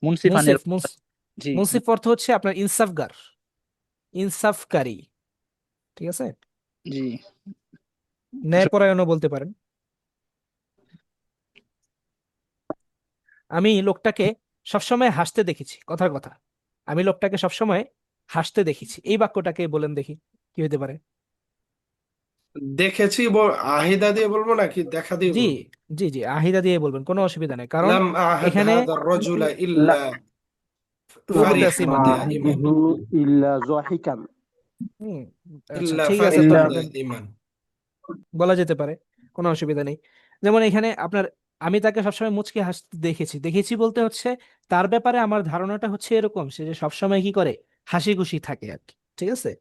মুনসিফানের। মুনসিফ জি। মুনসিফ অর্থ হচ্ছে আপনার ইনসাফগার, ইনসাফকারী। ঠিক আছে? জি। ন্যায়পরায়ণও বলতে পারেন। আমি লোকটাকে সবসময় হাসতে দেখেছি, কথার কথা। আমি লোকটাকে সবসময় হাসতে দেখেছি, এই বাক্যটাকে বলেন দেখি কি হতে পারে। দেখেছি আহিদা দিয়ে বলবো নাকি দেখা দিয়ে জি বলবো? জি জি, আহিদা দিয়ে বলবেন, কোনো অসুবিধা নেই, কারণ লাম আহাদ এখানে হাদা রজুলা লা ইল্লা লাম ফারিহান মুবতাসিমান। দাইমান। আহদুহু ইল্লা জহিকান। হুম, আচ্ছা ইল্লা ঠিক আছে, ফারিহান ইল্লা তাহলে দাইমান। বলা যেতে পারে, কোনো অসুবিধা নেই। যেমন এখানে আপনার, আমি তাকে সবসময় মুচকি হাসতে দেখেছি, দেখেছি বলতে হচ্ছে তার ব্যাপারে আমার ধারণাটা হচ্ছে এরকম, সে যে সবসময় কি করে, হাসি খুশি থাকে আর কি, ঠিক আছে,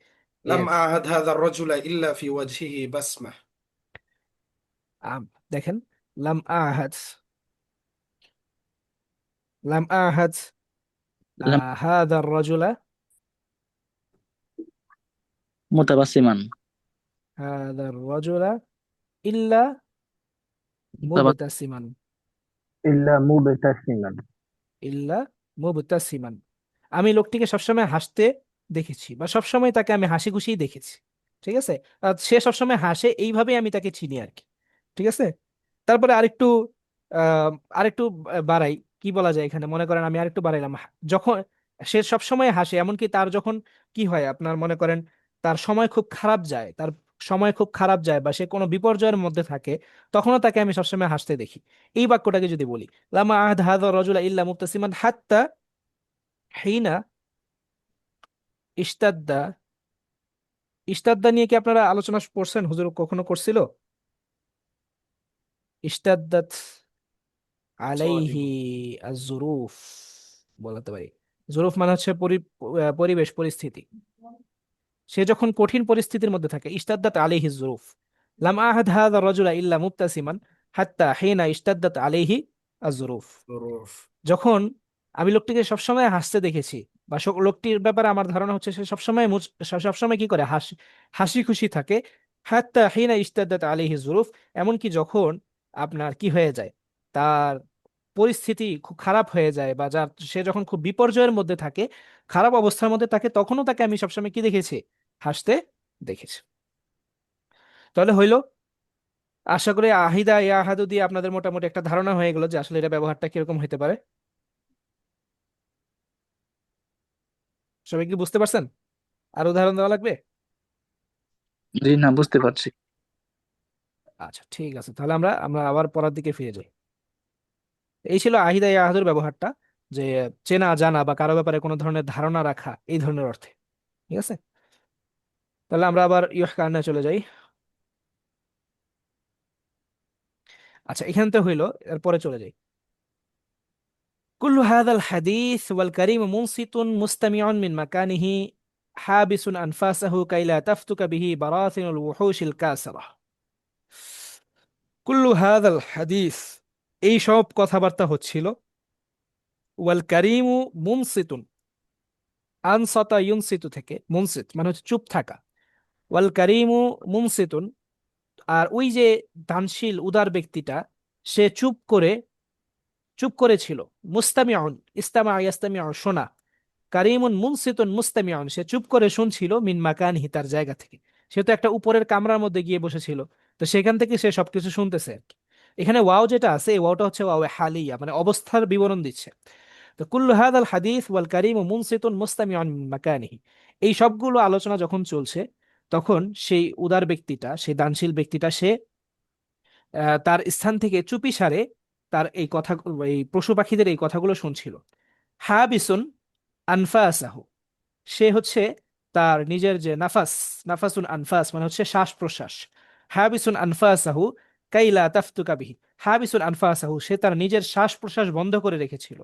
এই লাম আর কি। আহাদ হাদা রজুলা ইল্লা ফি ওয়াজহিহি বাসমা। দেখেন, লাম আহাদ, লাম আহাদ লাম হাদা রাজুলা, মুতাবাসসিমান। হাদা রাজুলা ইল্লা তাবা- মুবতাসিমান, ইল্লা মুবতাসিমান। ইল্লা মুবতাসিমান। আমি লোকটিকে সবসময় হাসতে দেখেছি, বা সবসময় তাকে আমি হাসি খুশিই দেখেছি, ঠিক আছে। আর সে সবসময় হাসে, এইভাবেই আমি তাকে চিনি আর কি, ঠিক আছে। তারপরে আরেকটু আহ আরেকটু বাড়াই, কি বলা যায় এখানে, মনে করেন আমি আরেকটু বাড়াইলাম, যখন সে সবসময় হাসে, এমনকি তার যখন কি হয় আপনার মনে করেন তার সময় খুব খারাপ যায়, তার সময় খুব খারাপ যায় বা সে কোনো বিপর্যয়ের মধ্যে থাকে, তখনও তাকে আমি সবসময় হাসতে দেখি। এই বাক্যটাকে যদি বলি, লামা আহাদ হাদা রাজুলা ইল্লা মুবতাসিমান হাত্তা হিনা ইশতাদ্দা, ইশতাদ্দা নিয়ে কি আপনারা আলোচনা করছেন, হুজুর কখনো করছিল? ইশতাদ্দাত আলাইহি সাদিবু। আজ-জুরুফ বলতে পারি। জুরুফ মানে হচ্ছে পরিবেশ পরিস্থিতি। সে যখন কঠিন পরিস্থিতির মধ্যে থাকে, ইশতাদ্দাত আলাইহি জুরুফ। লাম আহাদ হাযা রাজুলা ইল্লা মুবতাসিমান হাত্তা হিনা ইশতাদ্দাত আলাইহি আজ-জুরুফ। জরুফ। যখন আমি লোকটিকে সবসময় হাসতে দেখেছি, বা লোকটির ব্যাপারে আমার ধারণা হচ্ছে সে সবসময় সবসময় কি করে, হাসি হাসি খুশি থাকে। হাত্তা হিনা ইশতাদ্দাত আলাইহি জুরুফ, এমনকি যখন আপনার কি হয়ে যায়, তার পরিস্থিতি খুব খারাপ হয়ে যায়, বা যার সে যখন খুব বিপর্যয়ের মধ্যে থাকে, খারাপ অবস্থার মধ্যে থাকে, তখনও তাকে আমি সবসময় কি দেখেছি, হাসতে দেখেছি। তাহলে হইলো, আশা করি আহিদা ইয়া আহাদু দিয়ে আপনাদের মোটামুটি একটা ধারণা হয়ে গেল যে আসলে এটা ব্যবহারটা কিরকম হতে পারে। সবাই কি বুঝতে পারছেন? আর উদাহরণ দেওয়া লাগবে? জি না, বুঝতে পারছি। আচ্ছা ঠিক আছে, তাহলে আমরা আমরা আবার পড়ার দিকে ফিরে যাই। এই ছিল আহিদা ইয়া আহাদুর ব্যবহারটা, যে চেনা জানা বা কারো ব্যাপারে কোনো ধরনের ধারণা রাখা, এই ধরনের অর্থে, ঠিক আছে। তাহলে আমরা আবার ইহকানে চলে যাই। আচ্ছা, এখান থেকে হইলো, এরপরে চলে যাই। কুল্লু হাদাল হাদিস ওয়াল কারীম মুনসিতুন মুস্তামিউন মিন মাকানিহি হাবিসুন আনফাসাহু কাইলা তাফতুকা বিহি বারাতিনুল ওয়াহুশিল কাসিরা। কুল্লু হাদাল হাদিস, এই সব কথাবার্তা হচ্ছিল, ওয়াল কারিমু মুনসিতুন, আনসাতা ইউনসিতু থেকে, মুনসিত মানে হচ্ছে চুপ থাকা, ওয়াল কারিমু মুনসিতুন, আর ওই যে দানশীল উদার ব্যক্তিটা, সে চুপ করেছিল। মুস্তামিউন, ইস্তামা ইয়াস্তামিউ শোনা, কারিমুন মুনসিতুন মুস্তামিউন, সে চুপ করে শুনছিল, মিন মাকানহি তার জায়গা থেকে। সে তো একটা উপরের কামরার মধ্যে গিয়ে বসেছিল, তো সেখান থেকে সে সবকিছু শুনতেছে আর কি। এখানে ওয়াও যেটা আছে, এই ওয়াওটা হচ্ছে ওয়াও হালিয়া, মানে অবস্থার বিবরণ দিচ্ছে। তো কুল্লু হাদাল হাদিস ওয়াল কারিম মুনসিতুন মুস্তামিউন মিন মাকানিহি, এই সবগুলো আলোচনা যখন চলছে, তখন সেই উদার ব্যক্তিটা, সেই দানশীল ব্যক্তিটা, সে তার স্থান থেকে চুপিসারে তার এই কথা, এই পশু পাখিদের এই কথাগুলো শুনছিল। হাবিসুন আনফাসাহু, সে হচ্ছে তার নিজের যে নাফাস, নাফাসুন আনফাস মানে হচ্ছে শ্বাস প্রশ্বাস, হাবিসুন আনফাসাহু কাইলা তাফতুকা বিহি, হাবিসুন আনফাসাহু, সে তার নিজের শ্বাস প্রশ্বাস বন্ধ করে রেখেছিল,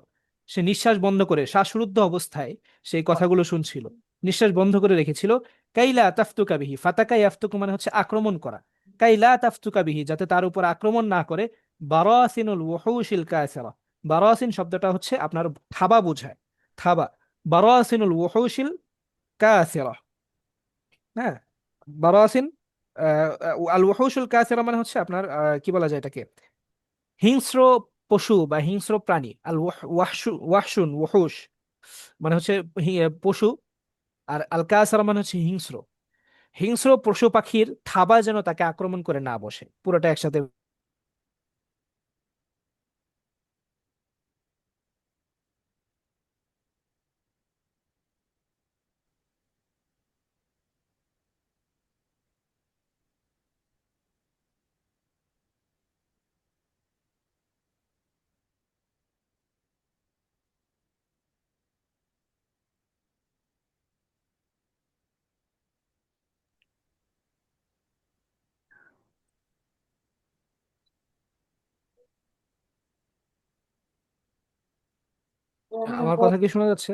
সে নিঃশ্বাস বন্ধ করে শ্বাসরুদ্ধ অবস্থায় সেই কথাগুলো শুনছিল, নিঃশ্বাস বন্ধ করে রেখেছিল। কাইলা তাফতুকা বিহি, ফাতাকা ইয়াফতুকু মানে হচ্ছে আক্রমণ করা, কাইলা তাফতুকা বিহি, যাতে তার উপর আক্রমণ না করে। বারাসিনুল ওহুশিল কাসিরা, বারাসিন শব্দটা হচ্ছে আপনার থাবা বোঝায়, থাবা, বারাসিনুল ওহুশিল কাসিরা, হ্যাঁ, বারাসিন, আল ওহুশুল কাসিরা মানে হচ্ছে আপনার কি বলা যায় এটাকে, হিংস্র পশু বা হিংস্র প্রাণী। আল ওয়াহশুন ওহুশ মানে হচ্ছে পশু, আর আল কাসিরা মানে হচ্ছে হিংস্র, হিংস্র পশু পাখির থাবা যেন তাকে আক্রমণ করে না বসে, পুরোটা একসাথে। আমার কথা কি শোনা যাচ্ছে?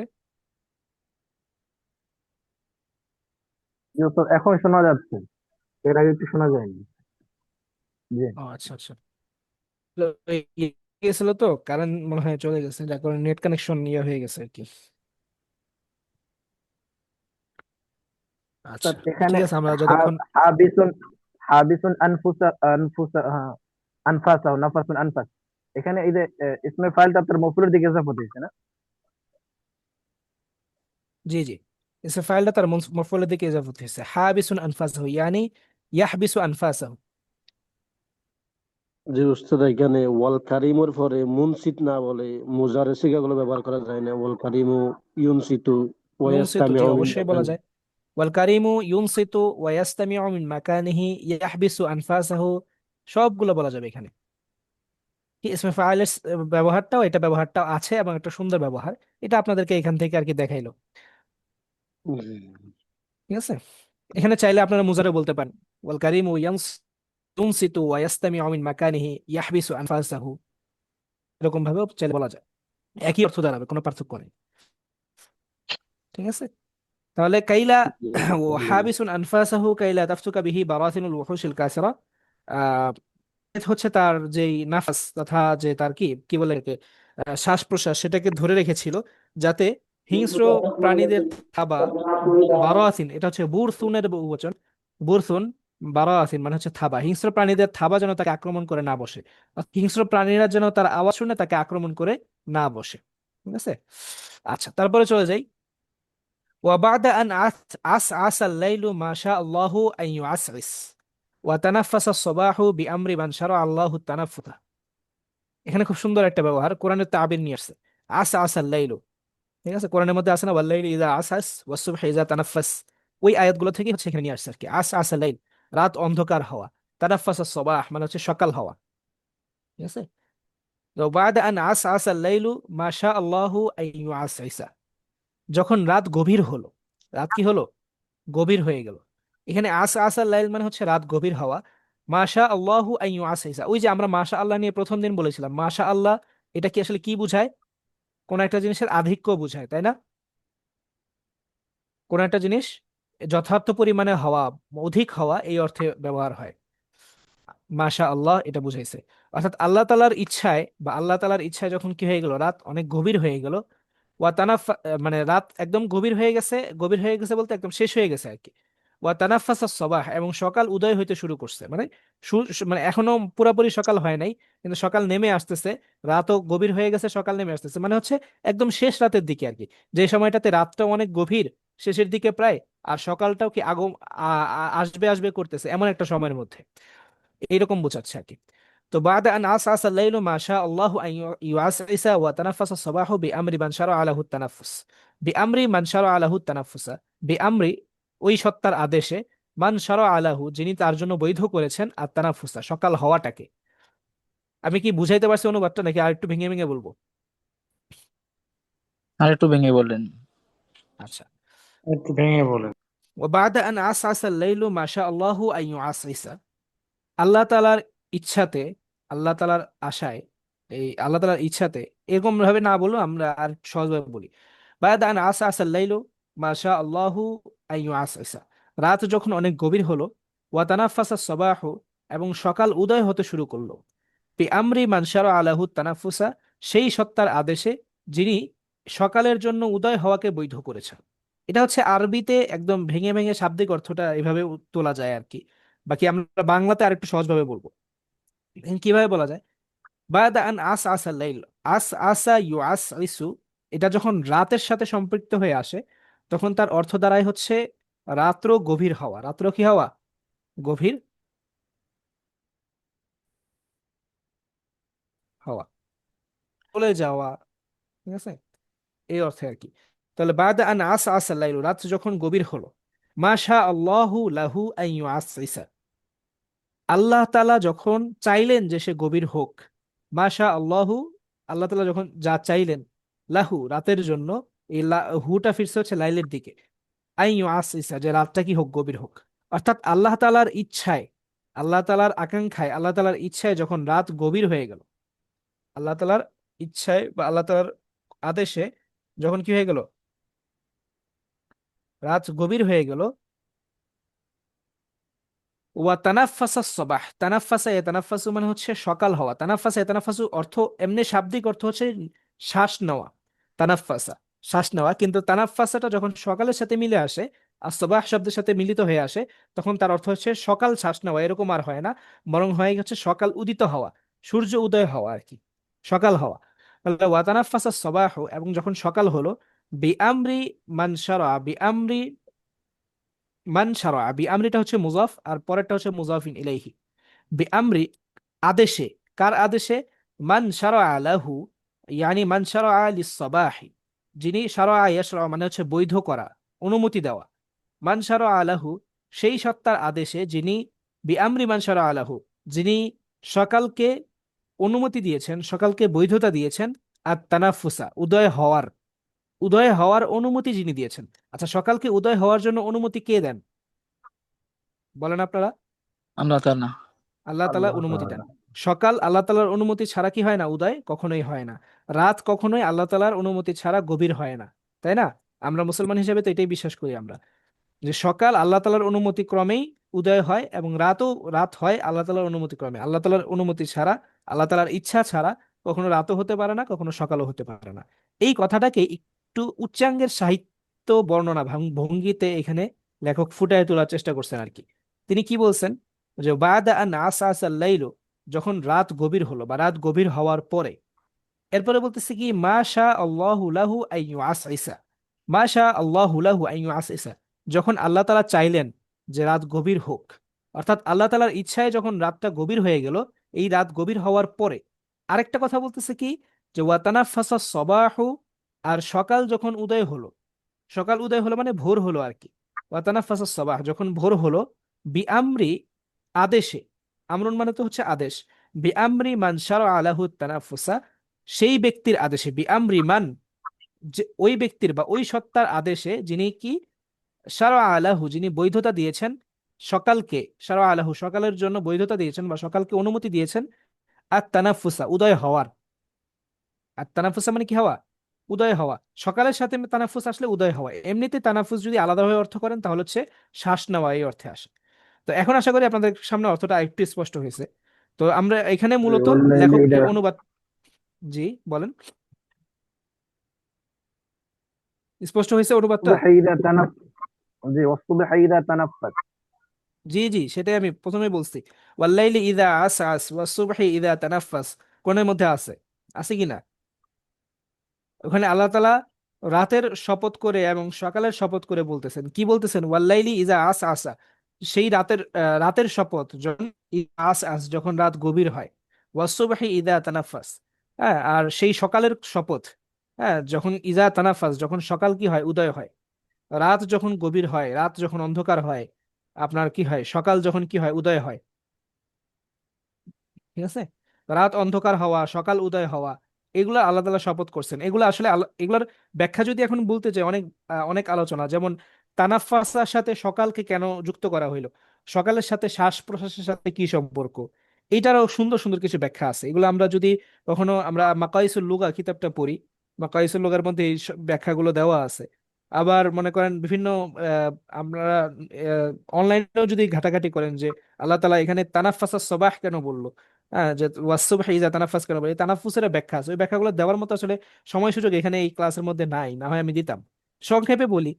জি উস্তাদ, এখন শোনা যাচ্ছে, এর আগে একটু শোনা যায়নি। জি। ও আচ্ছা আচ্ছা। তো গেছিল তো কারেন্ট মনে হয় চলে গেছে, যার কারণে নেট কানেকশন ইয়ে হয়ে গেছে আর কি। আচ্ছা, উস্তাদ, এখানে ঠিক আছে, আমরা যতক্ষণ হাবিসুন, হাবিসুন আনফুসা আনফুসা, হ্যাঁ, আনফাসা নাফাসুন আনফাস, এখানে এই যে ইসমে ফাইলটা আপনার মফুলের দিকে ইজাফত হয়েছে না? জি জি, ইসে ফাইলটা তার মফউলের দিকে ইজাফত হয়েছে, হাবিসুন আনফাসাহু ইয়ানি ইয়াহবিসু আনফাসাহু। যে উস্তাদ এখানে ওয়াল কারিমুর পরে মুনসিত না বলে মুজারে সিগাগুলো ব্যবহার করা যায় না? ওয়াল কারিমু ইউনসিতু ইউনসিতু, জি ওয়ায়াস্তামিউ মিন অবশ্যই বলা মাকানি। যায়। ওয়াল কারিমু ইউনসিতু ওয়া ইয়াস্তামিউ মিন মাকানিহি ইয়াহবিসু আনফাসাহু, সবগুলো বলা যাবে এখানে। কি ইসমে ফাইলের ব্যবহারটাও, এটা ব্যবহারটাও আছে এবং একটা সুন্দর ব্যবহার, এটা আপনাদেরকে এখান থেকে আর কি দেখাইলো। ঠিক আছে, এখানে চাইলে আপনারা মুজারে বলতে পারেন, ওয়াল কারিমু ইউনসিতু ওয়া ইয়াস্তামিউ মিন মাকানিহি ইয়াহবিসু আনফাসাহু, এরকম ভাবেও চাইলে বলা যায়, একই অর্থ দাঁড়াবে, কোনো পার্থক্য নেই। ঠিক আছে, তাহলে কাইলা ও হাবিসুন আনফাসাহু কাইলা তাফতুকা বিহি বারাতিনুল ওহুশিল কাসিরা, আহ হচ্ছে তার যেই নাফাস তথা যে তার কি কি বলে একে, শ্বাস প্রশ্বাস, সেটাকে ধরে রেখেছিল যাতে হিংস্র প্রাণীদের থাবা, বারাতিন এটা হচ্ছে বুরসুনের বহুবচন, বুরসুন বারাতিন মানে হচ্ছে থাবা, হিংস্র প্রাণীদের থাবা যেন তাকে আক্রমণ করে না বসে, অর্থাৎ হিংস্র প্রাণীরা যেন তার আওয়াজ শুনে তাকে আক্রমণ করে না বসে। ঠিক আছে, আচ্ছা তারপরে চলে যাই। وبعد أن عسعس الليل ما شاء الله أن يعسعس وتنفس الصباح بأمر من شرع الله التنفس। এখানে খুব সুন্দর একটা ব্যবহার কোরআনের তাবির নিয়ে আসছে, আস আসাল লাইলু। ঠিক আছে, কোরআনের মধ্যে আছে না ওয়াল্লাইলি ইযা আসাস ওয়াসসুবহি ইযা তানাফাস, ওই আয়াতগুলো থেকে হচ্ছে এখানে নিয়ে আসছে আর কি। আস আসাল লাইল, রাত অন্ধকার হওয়া, তানাফাস সবাহ মানে হচ্ছে সকাল হওয়া। ঠিক আছে, তো বাদা আন আস আসাল লাইলু মা শা আল্লাহু আন ইউআসিসা, যখন রাত গভীর হলো, রাত কি হলো, গভীর হয়ে গেল। এখানে আসা আসার লাইল মানে হচ্ছে রাত গভীর হওয়া। মাশা আল্লাহু আইয়ু আসাইসা, ওই যে আমরা মাশা আল্লাহ নিয়ে প্রথম দিন বলেছিলাম, মাশা আল্লাহ এটা কি আসলে কি বুঝায়? কোন একটা জিনিসের আধিক্য বুঝায়, তাই না? কোন একটা জিনিস যথার্থ পরিমাণে হওয়া, অধিক হওয়া, এই অর্থে ব্যবহার হয়। মাশা আল্লাহ এটা বুঝাইছে, অর্থাৎ আল্লাহ তালার ইচ্ছায় বা আল্লাহ তালার ইচ্ছায় যখন কি হয়ে গেল, রাত অনেক গভীর হয়ে গেল। মানে রাত একদম গভীর হয়ে গেছে, গভীর হয়ে গেছে বলতে একদম শেষ হয়ে গেছে আর কি। ওয়া তানাফাসা সবাহ, এবং সকাল উদয় হইতে শুরু করছে, মানে মানে এখনো পুরাপুরি সকাল হয় নাই, কিন্তু সকাল নেমে আসতেছে। রাতও গভীর হয়ে গেছে, সকাল নেমে আসতেছে, মানে হচ্ছে একদম শেষ রাতের দিকে আর কি, যে সময়টাতে রাতটা অনেক গভীর, শেষের দিকে প্রায়, আর সকালটাও কি আসবে আসবে করতেছে এমন একটা সময়ের মধ্যে, এইরকম বোঝাচ্ছে আর কি। তো বাদা আন আসআস আল-লাইলু মা শা আল্লাহু আন ইউআসিসা ওয়া তানাফাসা আস-সাবাহু বিআমরি মান শারা আলাহু তানাফুস, বিআমরি মান শারা আলাহু তানাফুসা, বিআমরি ওই সত্তার আদেশে, মান শারা আলাহু যিনি তার জন্য বৈধ করেছেন, আর তানাফুসা সকাল হওয়াটাকে। আমি কি বুঝাইতে পারছি অনুবাদটা, নাকি আর একটু ভেঙে ভেঙে বলবো? আর একটু ভেঙে বললেন। আচ্ছা, একটু ভেঙে বলেন। ওয়া বাদা আন আসআস আল-লাইলু মা শা আল্লাহু আন ইউআসিসা, আল্লাহ তালার ইচ্ছাতে, আল্লাহ তালার আশায়, এই আল্লাহ তালার ইচ্ছাতে, এরকম ভাবে না বলো, আমরা আর সহজভাবে বলি। বায়াদ আন আসা আসাল লাইলু মাশা আল্লাহু আইয়ু আসা, রাত যখন অনেক গভীর হলো, ওয়া তানাফাসা সবাহু, এবং সকাল উদয় হতে শুরু করলো, বি আমরি মানশারা আলাহু তানাফুসা, সেই সত্তার আদেশে যিনি সকালের জন্য উদয় হওয়াকে বৈধ করেছেন। এটা হচ্ছে আরবিতে একদম ভেঙে ভেঙে শাব্দিক অর্থটা এভাবে তোলা যায় আর কি। বাকি আমরা বাংলাতে আরেকটু সহজভাবে বলবো। কিভাবে বলা যায়? বাদা আন আস আসা লাইল, আস আসা ইউ আস ইসু, এটা যখন রাতের সাথে সম্পৃক্ত হয়ে আসে, তখন তার অর্থ দাঁড়ায় হচ্ছে রাত্র গভীর হওয়া, রাত্র কি হওয়া, গভীর হওয়া, চলে যাওয়া। ঠিক আছে, এই অর্থে আর কি। তাহলে বাদা আন আস আসা লাইল, রাত যখন গভীর হলো, মাশা আল্লাহু লাহু আন ইউআসসিসা, আল্লাহ তালা যখন চাইলেন যে সে গভীর হোক, মাশা আল্লাহু, আল্লাহ তালা যখন যা চাইলেন, লাহু রাতের জন্য, এই হুটা ফিরছে হচ্ছে লাইলের দিকে, আইয়ু আসিসা যে রাতটা কি হোক, গভীর হোক। অর্থাৎ আল্লাহ তালার ইচ্ছায়, আল্লাহ তালার আকাঙ্ক্ষায়, আল্লাহ তালার ইচ্ছায় যখন রাত গভীর হয়ে গেল, আল্লাহ তালার ইচ্ছায় বা আল্লাহ তালার আদেশে যখন কি হয়ে গেল, রাত গভীর হয়ে গেল। ওয়া তানাফাসা সবাহ, তানাফাসা ইয়াতানাফাসু মানে হচ্ছে সকাল হওয়া, তানাফাসা ইয়াতানাফাসু অর্থ এমনি শাব্দিক অর্থ হচ্ছে শ্বাস নেওয়া, তানাফাসা শ্বাস নেওয়া, কিন্তু তানাফাসাটা যখন সকালের সাথে মিলে আসে আর সবাহ শব্দের সাথে মিলিত হয়ে আসে, তখন তার অর্থ হচ্ছে সকাল শ্বাস নেওয়া, এরকম আর হয় না, বরং হয় হচ্ছে সকাল উদিত হওয়া, সূর্য উদয় হওয়া আর কি, সকাল হওয়া। তাহলে ওয়া তানাফাসা সবাহ, এবং যখন সকাল হলো, বিআমরি মান শারা, বিআমরি মান শারা, বিআমরিটা হচ্ছে মুজাফ আর পরেরটা হচ্ছে মুজাফিন ইলাইহি। বিআমরি আদেশে, কার আদেশে? মান শারাআ লাহু, ইয়ানি মান শারাআ লিস-সাবাহি, যিনি শারাআ ইয়াশরা মানে হচ্ছে বৈধ করা, অনুমতি দেওয়া। মান শারাআ লাহু, সেই সত্তার আদেশে যিনি, বিআমরি মান শারাআ লাহু, যিনি সকালকে অনুমতি দিয়েছেন, সকালকে বৈধতা দিয়েছেন, আর তানাফুসা উদয় হওয়ার, উদয় হওয়ার অনুমতি যিনি দিয়েছেন। আচ্ছা, সকালকে উদয় হওয়ার জন্য অনুমতি কে দেন বলেন আপনারা? আল্লাহ তাআলা। আল্লাহ তাআলা আল্লাহ অনুমতি দেন। তাআলা। সকাল আল্লাহ তাআলার অনুমতি ছাড়া কি হয় না, উদয় কখনোই হয় না। রাত কখনোই আল্লাহ তাআলার অনুমতি ছাড়া গভীর হয় না, তাই না? আমরা মুসলমান হিসেবে তো এটাই বিশ্বাস করি আমরা, যে সকাল আল্লাহ তাআলার অনুমতি ক্রমেই উদয় হয়, এবং রাতও রাত হয় আল্লাহ তাআলার অনুমতি ক্রমে। আল্লাহ তাআলার অনুমতি ছাড়া, আল্লাহ তাআলার ইচ্ছা ছাড়া কখনো রাতও হতে পারে না, কখনো সকালও হতে পারে না। এই কথাটাকে একটু উচ্চাঙ্গের সাহিত্য বর্ণনা ভঙ্গিতে এখানে লেখক ফুটায় তোলার চেষ্টা করছেন আর কি। তিনি কি বলছেন, যে বাদা আন আসা আসাল লাইল, যখন রাত গভীর হলো বা রাত গভীর হওয়ার পরে, এরপরে বলতেছে কি, মা শা আল্লাহু লাহু আইয়ু আসইসা, মা শা আল্লাহু লাহু আইয়ু আসইসা, যখন আল্লাহ তাআলা চাইলেন যে রাত গভীর হোক, অর্থাৎ আল্লাহ তাআলার ইচ্ছায় যখন রাতটা গভীর হয়ে গেল, এই রাত গভীর হওয়ার পরে আরেকটা কথা বলতেছে কি, যে ওয়াতানাফাসা সবাহু, আর সকাল যখন উদয় হলো, সকাল উদয় হলো মানে ভোর হলো আর কি। ওয়াতানাফাসা সবাহ, যখন ভোর হলো, বিআমরি আদেশে, আমরুন মানে তো হচ্ছে আদেশ, বিআমরি মান শারা আলাহু তানাফুসা, সেই ব্যক্তির আদেশে, বিআমরি মান, যে ওই ব্যক্তির বা ওই সত্তার আদেশে যিনি কি, শারা আলাহু, যিনি বৈধতা দিয়েছেন সকালকে, শারা আলাহু সকালের জন্য বৈধতা দিয়েছেন বা সকালকে অনুমতি দিয়েছেন, আর তানাফুসা উদয় হওয়ার, আর তানাফুসা মানে কি হওয়া, উদয় হওয়া। সকালের সাথে তানাফুস আসলে উদয় হওয়া, এমনিতে তানাফুস যদি আলাদাভাবে অর্থ করেন তাহলে হচ্ছে শ্বাস নেওয়া, এই অর্থে আসে। তো এখন আশা করি আপনাদের সামনে অর্থটা একটু স্পষ্ট হয়েছে। তো আমরা এখানে মূলত والليل লেখক إذا অনুবাদ, জি বলেন, স্পষ্ট হয়েছে অনুবাদটা? الصبح إذا تنفس. জি والصبح إذا تنفس. জি জি, সেটাই আমি প্রথমে বলছি, ওয়াল্লাইলি ইযা আসআস ওয়াস-সুবহি ইযা তানাফফাস, কোনের মধ্যে আছে, আছে কিনা? ওখানে আল্লাহ তাআলা রাতের শপথ করে এবং সকালের শপথ করে বলতেছেন, কি বলতেছেন? ওয়াল্লাইলি ইযা আসআসা, সেই রাতের রাতের শপথ যখন আসআস, যখন রাত গভীর হয়, ওয়াস-সুবহি ইযা তানাফফাস, হ্যাঁ, আর সেই সকালের শপথ, হ্যাঁ, যখন ইযা তানাফাস, যখন সকাল কি হয়, উদয় হয়। রাত যখন গভীর হয়, রাত যখন অন্ধকার হয়, আপনার কি হয়, সকাল যখন কি হয়, উদয় হয়, ঠিক আছে? রাত অন্ধকার হওয়া, সকাল উদয় হওয়া, এগুলো আল্লাহ তাআলা শপথ করছেন। এগুলো আসলে এগুলোর ব্যাখ্যা যদি এখন বলতে চাই, অনেক অনেক আলোচনা, যেমন তানাফাসার সাথে সকালকে কেন যুক্ত করা হইলো, সকালের সাথে শ্বাস প্রশ্বাসের সাথে কি সম্পর্ক, এইটারও সুন্দর সুন্দর কিছু ব্যাখ্যা আছে। এগুলো আমরা যদি কখনো আমরা মাকাইসুল লুগা কিতাবটা পড়ি, মাকাইসুল লুগার মধ্যে এই ব্যাখ্যাগুলো দেওয়া আছে। আবার মনে করেন বিভিন্ন আহ, আমরা অনলাইনেও যদি ঘাটাঘাটি করেন যে আল্লাহ তাআলা এখানে তানাফাসা সবাহ কেন বললো, হ্যাঁ, যে ওয়াসসুবহি ইযা তানাফাস কেন বলে, এই তানাফুসের ব্যাখ্যা আছে, ওই ব্যাখ্যাগুলো দেওয়ার মতো আসলে সময় সুযোগ এখানে এই ক্লাসের মধ্যে নাই, না হয় আমি দিতাম। সংক্ষেপে বলি,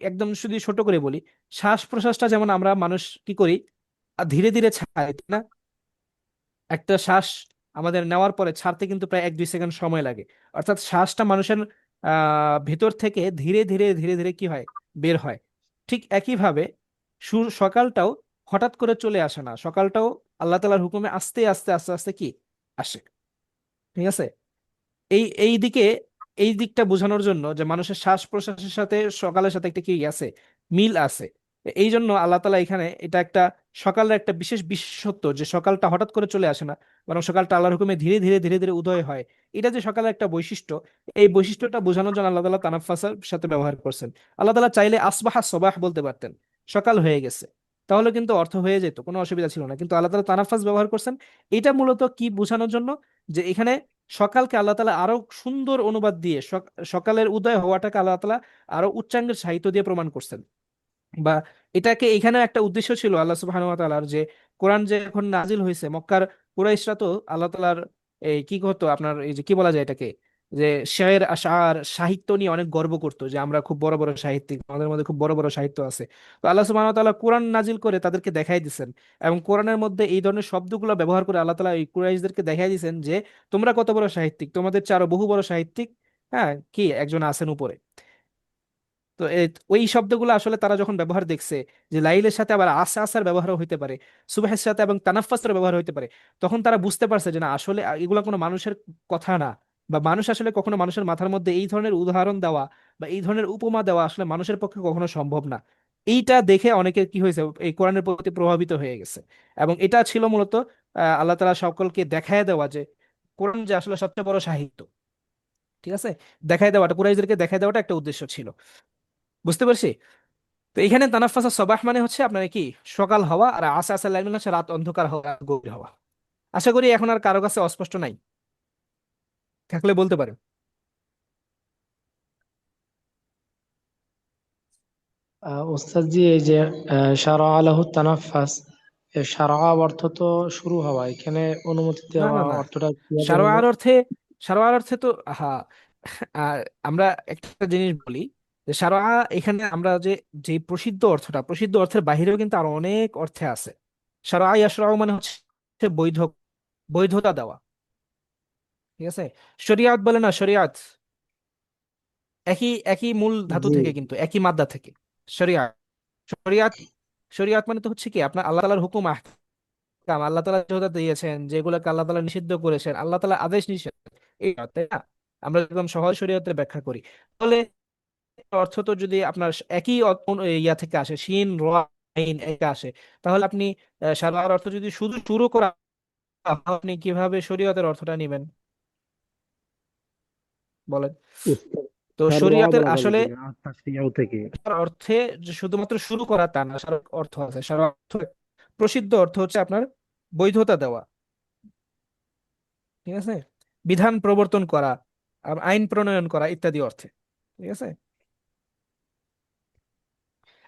একদম শুধু ছোট করে বলি, শ্বাস প্রশ্বাসটা যেমন আমরা মানুষ কি করি, ধীরে ধীরে ছাড়ি, তাই না? একটা শ্বাস আমাদের নেওয়ার পরে ছাড়তে কিন্তু প্রায় 1-2 সেকেন্ড সময় লাগে, অর্থাৎ শ্বাসটা মানুষের ভেতর থেকে ধীরে ধীরে ধীরে ধীরে কি হয়, বের হয়। ঠিক একইভাবে সকালটাও হঠাৎ করে চলে আসে না, সকালটাও আল্লাহ তাআলার হুকুমে আস্তে আস্তে আস্তে আস্তে কি আসে, ঠিক আছে? এই এই দিকে, এই দিকটা বোঝানোর জন্য যে মানুষের শ্বাস প্রশ্বাসের সাথে সকালের সাথে একটা কি আছে, মিল আছে। এই জন্য আল্লাহ তাআলা এখানে এটা একটা সকালের একটা বিশেষ বিশেষত্ব, যে সকালটা হঠাৎ করে চলে আসে না, বরং সকালটা আল্লাহর হুকুমে ধীরে ধীরে ধীরে ধীরে উদয় হয়। এটা যে সকালের একটা বৈশিষ্ট্য, এই বৈশিষ্ট্যটা বোঝানোর জন্য আল্লাহ তাআলা তানাফফাসের সাথে ব্যবহার করছেন। আল্লাহ তাআলা চাইলে আসবাহা সবাহ বলতে পারতেন, সকাল হয়ে গেছে, তাহলে কিন্তু অর্থ হয়ে যেত, কোনো অসুবিধা ছিল না, কিন্তু আল্লাহ তাআলা তানাফফাস ব্যবহার করছেন। এটা মূলত কি বোঝানোর জন্য, যে এখানে সকালকে আল্লাহ তাআলা আরো সুন্দর অনুবাদ দিয়ে সকালের উদয় হওয়াটাকে আল্লাহ তাআলা আরো উচ্চাঙ্গের সাহিত্য দিয়ে প্রমাণ করছেন। বা এটাকে এখানে একটা উদ্দেশ্য ছিল আল্লাহ সুবহানাহু ওয়া তাআলার, যে কোরআন যে এখন নাজিল হয়েছে, মক্কার কুরাইশরা তো আল্লাহ তাআলার এই কি করতো, আপনার এই যে কি বলা যায় এটাকে, যে শের আশআর সাহিত্য নিয়ে অনেক গর্ব করতো, যে আমরা খুব বড় বড় সাহিত্যিক, আমাদের মধ্যে খুব বড় বড় সাহিত্য আছে। তো আল্লাহ সুবহানাহু ওয়া তাআলা কোরআন নাজিল করে তাদেরকে দেখাই দিয়েছেন, এবং কোরআনের মধ্যে এই ধরনের শব্দগুলো ব্যবহার করে আল্লাহ তাআলা এই কুরাইশদেরকে দেখাই দিয়েছেন যে তোমরা কত বড় সাহিত্যিক, তোমাদের চেয়ে আরো বহু বড় সাহিত্যিক, হ্যাঁ, কি একজন আছেন উপরে। তো ওই শব্দগুলো আসলে তারা যখন ব্যবহার দেখছে, যে লাইলের সাথে আবার আসা আসার ব্যবহার হইতে পারে, সুবহের সাথে এবং তানাফফাসের ব্যবহার হইতে পারে, তখন তারা বুঝতে পারছে যে না, আসলে এগুলো কোনো মানুষের কথা না, বা মানুষ আসলে কখনো মানুষের মাথার মধ্যে এই ধরনের উদাহরণ দেওয়া বা এই ধরনের উপমা দেওয়া আসলে মানুষের পক্ষে কখনো সম্ভব না। এইটা দেখে অনেকে কি হয়েছে, এই কোরআনের প্রতি প্রভাবিত হয়ে গেছে। এবং এটা ছিল মূলত আল্লাহ তাআলা সকলকে দেখায় দেওয়া যে কোরআন যে আসলে সবচেয়ে বড় সাহিত্য। ঠিক আছে, দেখায় দেওয়াটা, কুরাইশদেরকে দেখায় দেওয়াটা একটা উদ্দেশ্য ছিল। বুঝতে পারছি। তো এখানে তানাফাসা সবাহ মানে হচ্ছে আপনার কি, সকাল হওয়া, আর আসা আসা লাইল মানে হচ্ছে রাত অন্ধকার হওয়া, গভীর হওয়া। আশা করি এখন আর কারো কাছে অস্পষ্ট নাই, থাকলে বলতে পারেন। ওস্তাদ জি, এই যে শারা আলাহু তানাফাস, শারা অর্থ তো শুরু হওয়া, এখানে অনুমতি না দেওয়া না না, অর্থটা কিভাবে হলো? সারোয়ার অর্থে, সারোয়ার অর্থে তো, হ্যাঁ, আর আমরা একটা জিনিস বলি, যে সারোয়া এখানে আমরা যে যে প্রসিদ্ধ অর্থটা, প্রসিদ্ধ অর্থের বাহিরেও কিন্তু আরো অনেক অর্থে আছে। সারোয়া ইয়াশরাউ মানে হচ্ছে বৈধ, বৈধতা দেওয়া। ঠিক আছে, শরিয়াত বলে না, শরিয়াত একই একই মূল ধাতু জি। থেকে, কিন্তু একই মাদ্দা থেকে। শরিয়াত, শরিয়াত, শরিয়াত মানে তো হচ্ছে কি আপনার আল্লাহ তাআলার হুকুম আহকাম, আল্লাহ তাআলা যেটা দিয়েছেন, যেগুলোকে আল্লাহ তাআলা নিষিদ্ধ করেছেন, আল্লাহ তাআলা আদেশ নিষেধ, এই তাই না? আমরা একদম সহজ শরীয়তের ব্যাখ্যা করি। তাহলে অর্থ তো যদি আপনার একই ইয়া থেকে আসে, শিন র আইন থেকে আসে, তাহলে আপনি সারার অর্থ যদি শুধু শুরু করা হয়, আপনি কিভাবে শরীয়তের অর্থটা নেবেন বলেন? উস্তাদ, তো শাররা শরীয়তের বলা যাবে আসলে কিনা তাশরিয়াও থেকে? অর্থে যে শুধুমাত্র শুরু করা তা না, সার অর্থ আছে, সার অর্থ, প্রসিদ্ধ অর্থ হচ্ছে আপনার বৈধতা দেওয়া। ঠিক আছে, বিধান প্রবর্তন করা, আইন প্রণয়ন করা ইত্যাদি অর্থে। ঠিক আছে,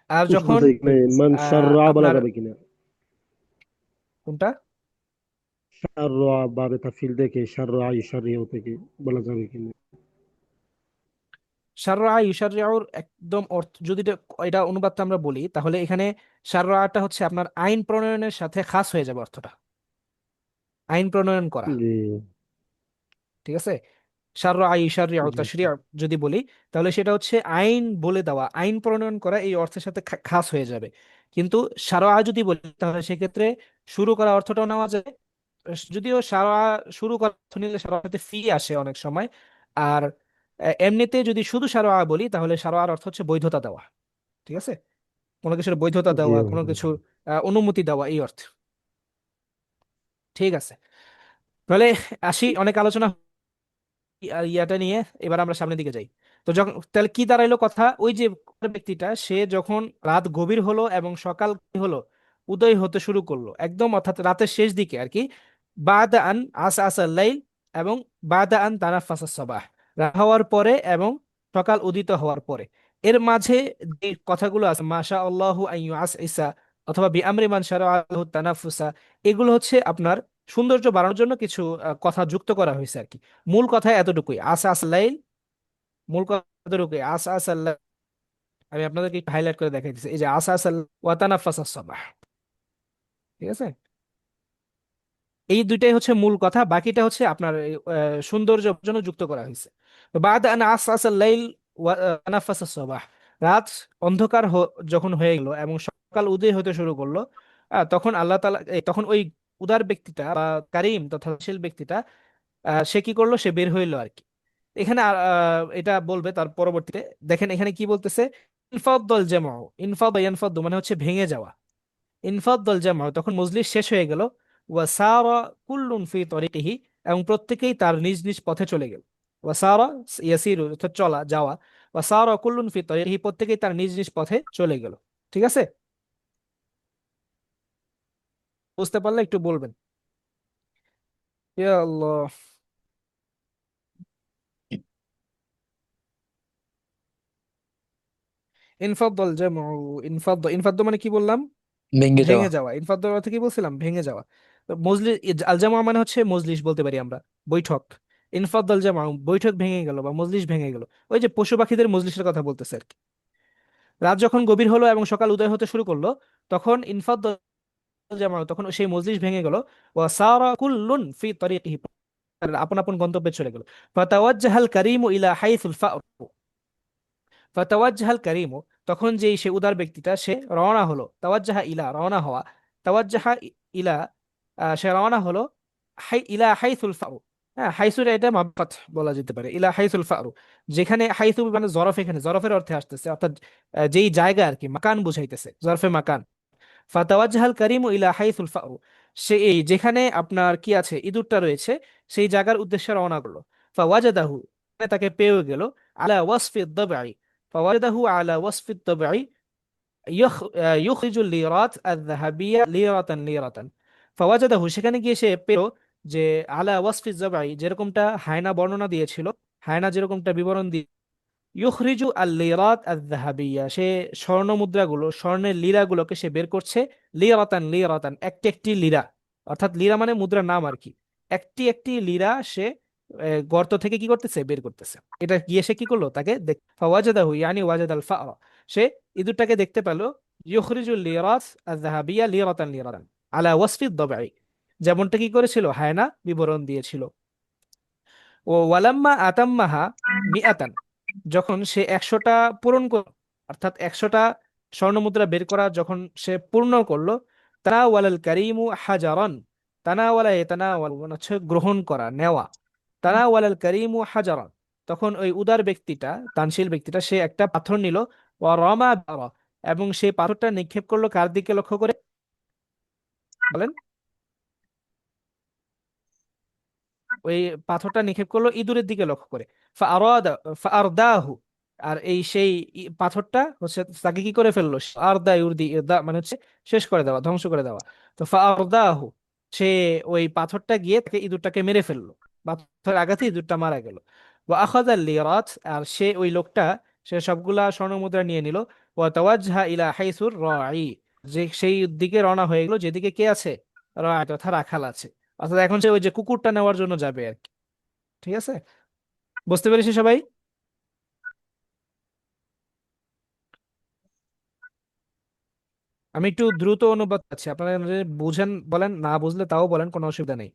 আর যখন উস্তাদ, এখানে মান শাররা বলা আপনার যাবে কিনা? কোনটা, শাররা বাবে তাফসীর থেকে শাররা শারিয়াও থেকে বলা যাবে কিনা? শাররা ইউশাররিউর একদম অর্থ যদি এটা অনুবাদটা আমরা বলি, তাহলে এখানে শাররাটা হচ্ছে আপনার আইন প্রণয়নের সাথে খাস হয়ে যাবে অর্থটা, আইন প্রণয়ন করা। জি। ঠিক আছে, শাররা ইউশাররিউ জি। তাশরিয়া যদি বলি, তাহলে সেটা হচ্ছে আইন বলে দেওয়া, আইন প্রণয়ন করা, এই অর্থের সাথে খাস হয়ে যাবে। কিন্তু শারআ যদি বলি, তাহলে সেক্ষেত্রে শুরু করা অর্থটাও নেওয়া যায়। যদিও শারআ শুরু করা অর্থ নিলে শারআর সাথে ফি আসে অনেক সময়। আর এমনিতে যদি শুধু শারআ বলি, তাহলে শারআর অর্থ হচ্ছে বৈধতা দেওয়া। ঠিক আছে, কোনো কিছুর বৈধতা জি। দেওয়া, কোনো কিছু অনুমতি দেওয়া, এই অর্থ। ঠিক আছে, তাহলে আসি, অনেক আলোচনা ইয়াটা নিয়ে, এবার আমরা সামনের দিকে যাই। তো যখন তাহলে কি দাঁড়াইলো কথা, ওই যে ব্যক্তিটা সে যখন রাত গভীর হলো এবং সকাল কি হলো, উদয় হতে শুরু করলো, একদম অর্থাৎ রাতের শেষ দিকে আর কি, বাদা আন আস আসাল লাইল, এবং বাদা আন তানাফাসাস সাবাহ, রাত হওয়ার পরে এবং সকাল উদিত হওয়ার পরে, এর মাঝে যে কথাগুলো আছে, মাশা আল্লাহু আইয়ু আস ইসা, অথবা বিআমরি মান শারা আলাহু তানাফুসা, এগুলো হচ্ছে আপনার সৌন্দর্য বাড়ানোর জন্য কিছু কথা যুক্ত করা হয়েছে আর কি। মূল কথা এতটুকুই, আসা আসাল্লাইল, মূল কথা এতটুকুই, আসা আসাল্লাহ। আমি আপনাদেরকে হাইলাইট করে দেখাই দিচ্ছি, এই যে আসা আসাল ওয়াতানাফাসাস সাবাহ। ঠিক আছে, এই দুইটাই হচ্ছে মূল কথা, বাকিটা হচ্ছে আপনার এই, সৌন্দর্যের জন্য যুক্ত করা হয়েছে। তো বাদ আন আসা আসাল লাইল ওয়াতানাফাসাস সাবাহ, রাত অন্ধকার যখন হয়ে গেল এবং সকাল উদয় হতে শুরু করলো, তখন আল্লাহ তাআলা তখন ওই উদার ব্যক্তিটা বা কারিম তথা শীল ব্যক্তিটা, সে কি করলো, সে বের হইলো আর কি। এখানে এটা বলবে তার পরবর্তীতে। দেখেন এখানে কি বলতেছে, ইনফাদ্দল জামাউ, ইনফাদ ইয়ানফাদ্দু মানে হচ্ছে ভেঙে যাওয়া, ইনফাদ্দল জামাউ তখন মজলিস শেষ হয়ে গেল, ওয়াসারা কুল্লুন ফি তরিকিহি, এবং প্রত্যেকেই তার নিজ নিজ পথে চলে গেল। ওয়াসারা ইয়াসিরু অর্থাৎ চলা যাওয়া, ওয়াসারা কুল্লুন ফি তরিকিহি প্রত্যেকেই তার নিজ নিজ পথে চলে গেল। ঠিক আছে, বুঝতে পারলে একটু বলবেন। ইয়া আল্লাহ। ইনফাদ্দাল জামউ, ইনফাদ্দ মানে কি বললাম? ভেঙে যাওয়া। ভেঙে যাওয়া। ইনফাদ্দাল অর্থ কি বলছিলাম? ভেঙে যাওয়া। তো মজলিস, আল জামা মানে হচ্ছে মজলিস বলতে পারি আমরা, বৈঠক। ইনফাদ্দাল জামা, বৈঠক ভেঙে গেল বা মজলিস ভেঙে গেল। ওই যে পশু পাখিদের মজলিসের কথা বলতেছে আর কি। রাত যখন গভীর হলো এবং সকাল উদয় হতে শুরু করলো, তখন ইনফাদ্দাল জামা, তখন সেই মজলিস ভেঙে গেল। ওয়া সারা কুল্লুন ফি তরিকিহি, আপন আপন গন্তব্যে চলে গেল। ফাতাওয়াজ্জাহাল কারীমু ইলা হাইসুল ফার, ফাতাওয়াজ্জাহাল কারীমু, তখন যেই সে উদার ব্যক্তিটা সে রওনা হলো। তাওয়াজ্জাহা ইলা, রওনা হওয়া। তাওয়াজ্জাহা ইলা, সে রওনা হলো। ইলা হাইসুল ফারু, হ্যাঁ হাইসুর এটা মাফাত বলা যেতে পারে। ইলা হাইসুল ফারু, যেখানে হাইসু মানে জরফ, এখানে জরফের অর্থে আসতেছে, অর্থাৎ যেই জায়গা আর কি, মাকান বুঝাইতেছে, জরফে মাকান। ফাতাওয়াজ্জাহাল কারিমু ইলা হাইসুল ফারু, সে এই যেখানে আপনার কি আছে, ইঁদুরটা রয়েছে, সেই জায়গার উদ্দেশ্যে রওনা করলো। ফাওয়াজাদাহু, তাকে পেয়ে গেল। আলা ওয়াসফি দাবঈ, ফাওয়াজাদাহু আলা ওয়াসফি দাবঈ ইউখরিজুল লিরাত আয-যাহাবিয়্যা লিরাতান লিরাতান। ফাওয়াজাদাহু, সেখানে গিয়ে সে পেল যে আলা ওয়াসফি দাবঈ, যেরকমটা হায়না বর্ণনা দিয়েছিল, হায়না যেরকমটা বিবরণ দিয়ে, ইউখরিজু আল লিরাত আয-যাহাবিয়্যা, সে স্বর্ণ মুদ্রাগুলো, স্বর্ণের লীরাগুলোকে সে বের করছে। লিরাতান লিরাতান, একটি একটি লীরা, অর্থাৎ লীরা মানে মুদ্রার নাম আর কি। একটি একটি লীরা সে গর্ত থেকে কি করতেছে, বের করতেছে। এটা গিয়ে সে কি করলো, তাকে ফাওয়াজাদাহু ইয়ানি ওয়াজাদাল ফারা, সে ইঁদুরটাকে দেখতে পেল। ইউখরিজুল লিরাত আয-যাহাবিয়্যা লিরাতান লিরাতান আলা ওয়াসফি দাবঈ, যেমনটা কি করেছিল, হায়না বিবরণ দিয়েছিল। ও ওয়ালাম্মা আতাম্মাহা মিআতান, যখন সে 100টা পূরণ করল, অর্থাৎ 100টা স্বর্ণমুদ্রা বের করা যখন সে পূর্ণ করলো, তানাওয়ালাল কারিমু হাজারান, তানাওয়ালা তানাওয়াল মানে হচ্ছে গ্রহণ করা, নেওয়া। তানাওয়ালাল কারিমু হাজারান, তখন ওই উদার ব্যক্তিটা, দানশীল ব্যক্তিটা, সে একটা পাথর নিল। ওয়া রামা বারা, এবং সেই পাথরটা নিক্ষেপ করলো কার দিকে লক্ষ্য করে, বলেন? ওই পাথরটা নিক্ষেপ করলো ইঁদুরের দিকে লক্ষ্য করে। ফাআরাদা ফাআরদাহু, আর এই সেই পাথরটা হচ্ছে তাকে কি করে ফেললো, আরদা ইউরদি, ইরদা মানে হচ্ছে শেষ করে দেওয়া, ধ্বংস করে দেওয়া। তো ফাআরদাহু, সে ওই পাথরটা গিয়ে তাকে, ইঁদুরটাকে মেরে ফেললো। পাথরের আঘাতে ইঁদুরটা মারা গেল। ওয়া আখাযাল লিরাত, আর সে ওই লোকটা, সে সবগুলা স্বর্ণমুদ্রা নিয়ে নিল। ওয়া তাওয়াজ্জাহা ইলা হাইসুর রাঈ, যে সেই দিকে রওনা হয়ে গেল যেদিকে কে আছে, রাঈ তথা রাখাল আছে। অর্থাৎ এখন সে ওই যে কুকুরটা নেওয়ার জন্য যাবে আর কি। ঠিক আছে, বুঝতে পেরেছি সবাই? আমি একটু দ্রুত অনুবাদ করছি, আপনারা যদি বুঝেন বলেন, না বুঝলে তাও বলেন, কোনো অসুবিধা নেই।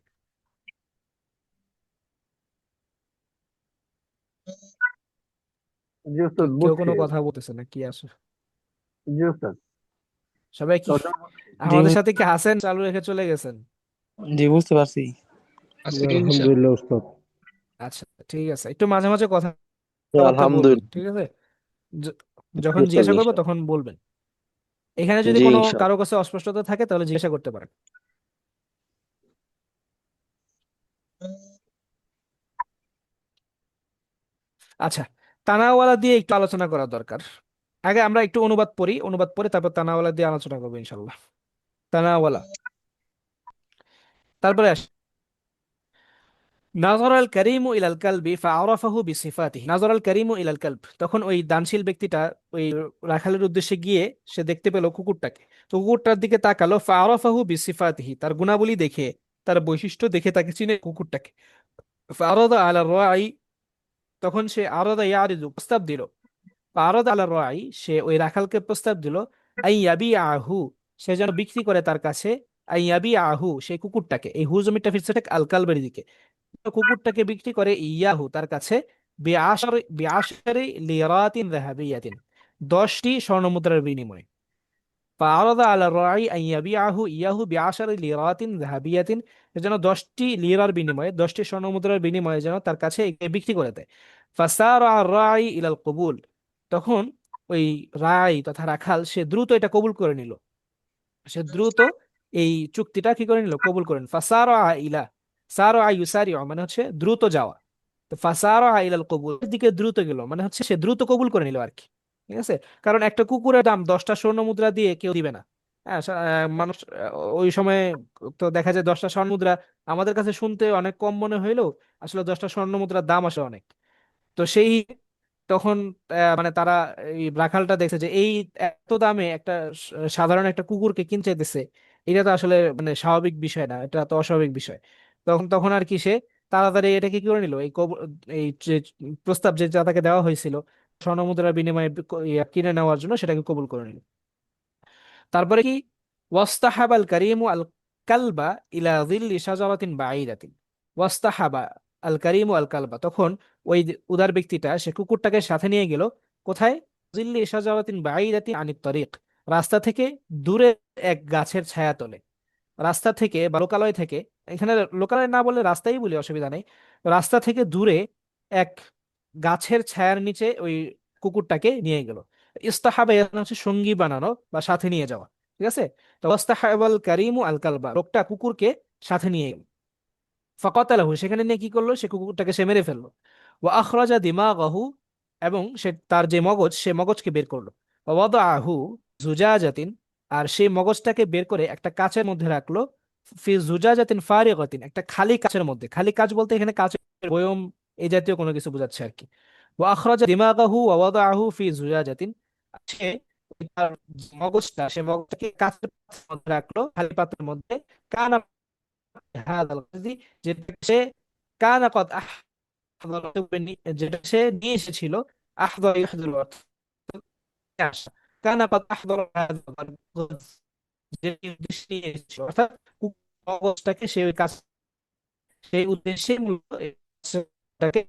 জি উস্তাদ, কেউ বুঝছি। কোনো কথা বলতেছে না কি আসে? জি উস্তাদ। সবাই কি তর্জমা জি আমাদের সাথে কি হাসেন চালু রেখে চলে গেছেন? জি বুঝতে পারছি। জি, আলহামদুলিল্লাহ উস্তাদ। আচ্ছা, ঠিক আছে, একটু মাঝে মাঝে জি, কথাবার্তা বলবেন, আলহামদুলিল্লাহ। ঠিক আছে? য- জি যখন উস্তাদ, জিজ্ঞাসা করবো তখন ইনশাআল্লাহ। বলবেন। এখানে যদি জি কোনো কারো ইনশাআল্লাহ। কাছে অস্পষ্টতা থাকে তাহলে জিজ্ঞাসা করতে পারেন। আচ্ছা, তানাওয়ালা দিয়ে একটু আলোচনা করা দরকার। আগে আমরা একটু অনুবাদ পড়ি, অনুবাদ পড়ে তারপর তানাওয়ালা দিয়ে আলোচনা করবো ইনশাল্লাহ। তানাওয়ালা, তারপরে আসি। নাজর আল করিমু ইলাল কালবি ফাআরাফাহু বিসিফাতিহি, নাজর আল করিমু ইলাল কালব, তখন ওই দানশীল ব্যক্তিটা ওই রাখালের উদ্দেশ্যে গিয়ে সে দেখতে পেল কুকুরটাকে। তো কুকুরটার দিকে তাকালো, ফাআরাফাহু বিসিফাতিহি, তার গুণাবলী দেখে, তার বৈশিষ্ট্য দেখে তাকে চিনে কুকুরটাকে। ফাআরাদা আলা রাই, তখন সে আরাদা ইয়ারিদু, প্রস্তাব দিল। ফাআরাদা আলা রাই, সে ওই রাখালকে প্রস্তাব দিল। আই ইয়াবিআহু, সে যেন বিক্রি করে তার কাছে। আই ইয়াবিআহু, সেই কুকুরটাকে, এই হু জমিটা ফিরছে ঠিক আল কালবের দিকে। কুকুরটাকে বিক্রি করে ইয়াহু তার কাছে, বিআশারি লিরাতিন যাহাবিয়াতিন, 10টি স্বর্ণমুদ্রার বিনিময়ে। ফাআরাদা আলা রাই আন ইয়াবিআহু ইয়াহু বিআশারি লিরাতিন যাহাবিয়াতিন, যেন 10টি লিরার বিনিময়ে, 10টি স্বর্ণমুদ্রার বিনিময়ে যেন তার কাছে একে বিক্রি করে দেয়। ফাসারা আর রাই ইলাল কবুল, তখন ওই রাই তথা রাখাল সে দ্রুত এটা কবুল করে নিল। সে দ্রুত এই চুক্তিটা কি করে নিল, কবুল করেন। ফাসারা ইলা, সারা ইউসারি মানে হচ্ছে দ্রুত যাওয়া। তো ফাসারা ইলাল কবুল, এর দিকে দ্রুত গেল মানে হচ্ছে সে দ্রুত কবুল করে নিল আর কি। ঠিক আছে, কারণ একটা কুকুরের দাম 10টা স্বর্ণ মুদ্রা দিয়ে কেউ দিবে না। হ্যাঁ, মানুষ ওই সময় তো দেখা যায় 10টা স্বর্ণ মুদ্রা আমাদের কাছে শুনতে অনেক কম মনে হইলেও আসলে 10টা স্বর্ণ মুদ্রার দাম আসে অনেক। তো সেই তখন মানে তারা এই রাখালটা দেখছে যে এই এত দামে একটা সাধারণ একটা কুকুরকে কিনতে চাইতেছে, এটা তো আসলে মানে স্বাভাবিক বিষয় না, এটা তো অস্বাভাবিক বিষয়। তখন তখন আর কি সে তাড়াতাড়ি এটাকে কি করে নিল, এই যে প্রস্তাব যে যা তাকে দেওয়া হয়েছিল স্বর্ণমুদ্রার বিনিময়ে কিনে নেওয়ার জন্য, সেটাকে কবুল করে নিল। তারপরে কি, ওয়াস্তাহাবাল কারিমু আল কালবা ইলা যিল্লি শাজারাতিন বাঈদাতিন। ওয়াস্তাহাবা আল কারিমু আল কালবা, তখন ওই উদার ব্যক্তিটা সে কুকুরটাকে সাথে নিয়ে গেল কোথায়, যিল্লি শাজারাতিন বাঈদাতিন আনিত তরিক, রাস্তা থেকে দূরে এক গাছের ছায়াতলে। রাস্তা থেকে বা লোকালয় থেকে, এখানে লোকালয় না বলে রাস্তাই বলি, অসুবিধা নেই। রাস্তা থেকে দূরে এক গাছের ছায়ার নিচে ওই কুকুরটাকে নিয়ে গেল। ইস্তাহাবা এর মানে হচ্ছে সঙ্গী বানানো বা সাথে নিয়ে যাওয়া, ঠিক আছে। তো ওয়াস্তাহাবাল কারিমু আল কালবা, লোকটা কুকুরকে সাথে নিয়ে গেল। ফাকাতালাহু, সেখানে নিয়ে কি করলো, সে কুকুরটাকে সে মেরে ফেললো। ওয়া আখরাজা দিমাগাহু, এবং সে তার যে মগজ, সে মগজকে বের করলো। ওয়া ওয়াদাআহু জুজাজাতিন, আর সেই মগজটাকে বের করে একটা কাচের মধ্যে রাখলো। ফি জুজাজাতিন ফারিগাতিন, একটা খালি কাচের মধ্যে। খালি কাচ বলতে এখানে কাচের বয়ম এই জাতীয় কোনো কিছু বোঝাচ্ছে আর কি। ওয়া আখরাজা দিমাগাহু ওয়া ওয়াদাআহু ফি জুজাজাতিন, সে তার মগজটা, সে মগজটাকে কাচের পাত্রের মধ্যে রাখলো, খালি পাত্রের মধ্যে। কানা হাদাল গাযী, যেটা সে কানা কদ আহদার, যেটা সে নিয়ে এসেছিল। আহদার ইহদার অর্থ আসা। কানা কদ আহদার হাদাল গাযী, যে উদ্দেশ্যে নিয়ে এসেছিল, অর্থাৎ মগজটাকে সে ওই কাজ, সেই উদ্দেশ্যে মূলত এই কাজটাকে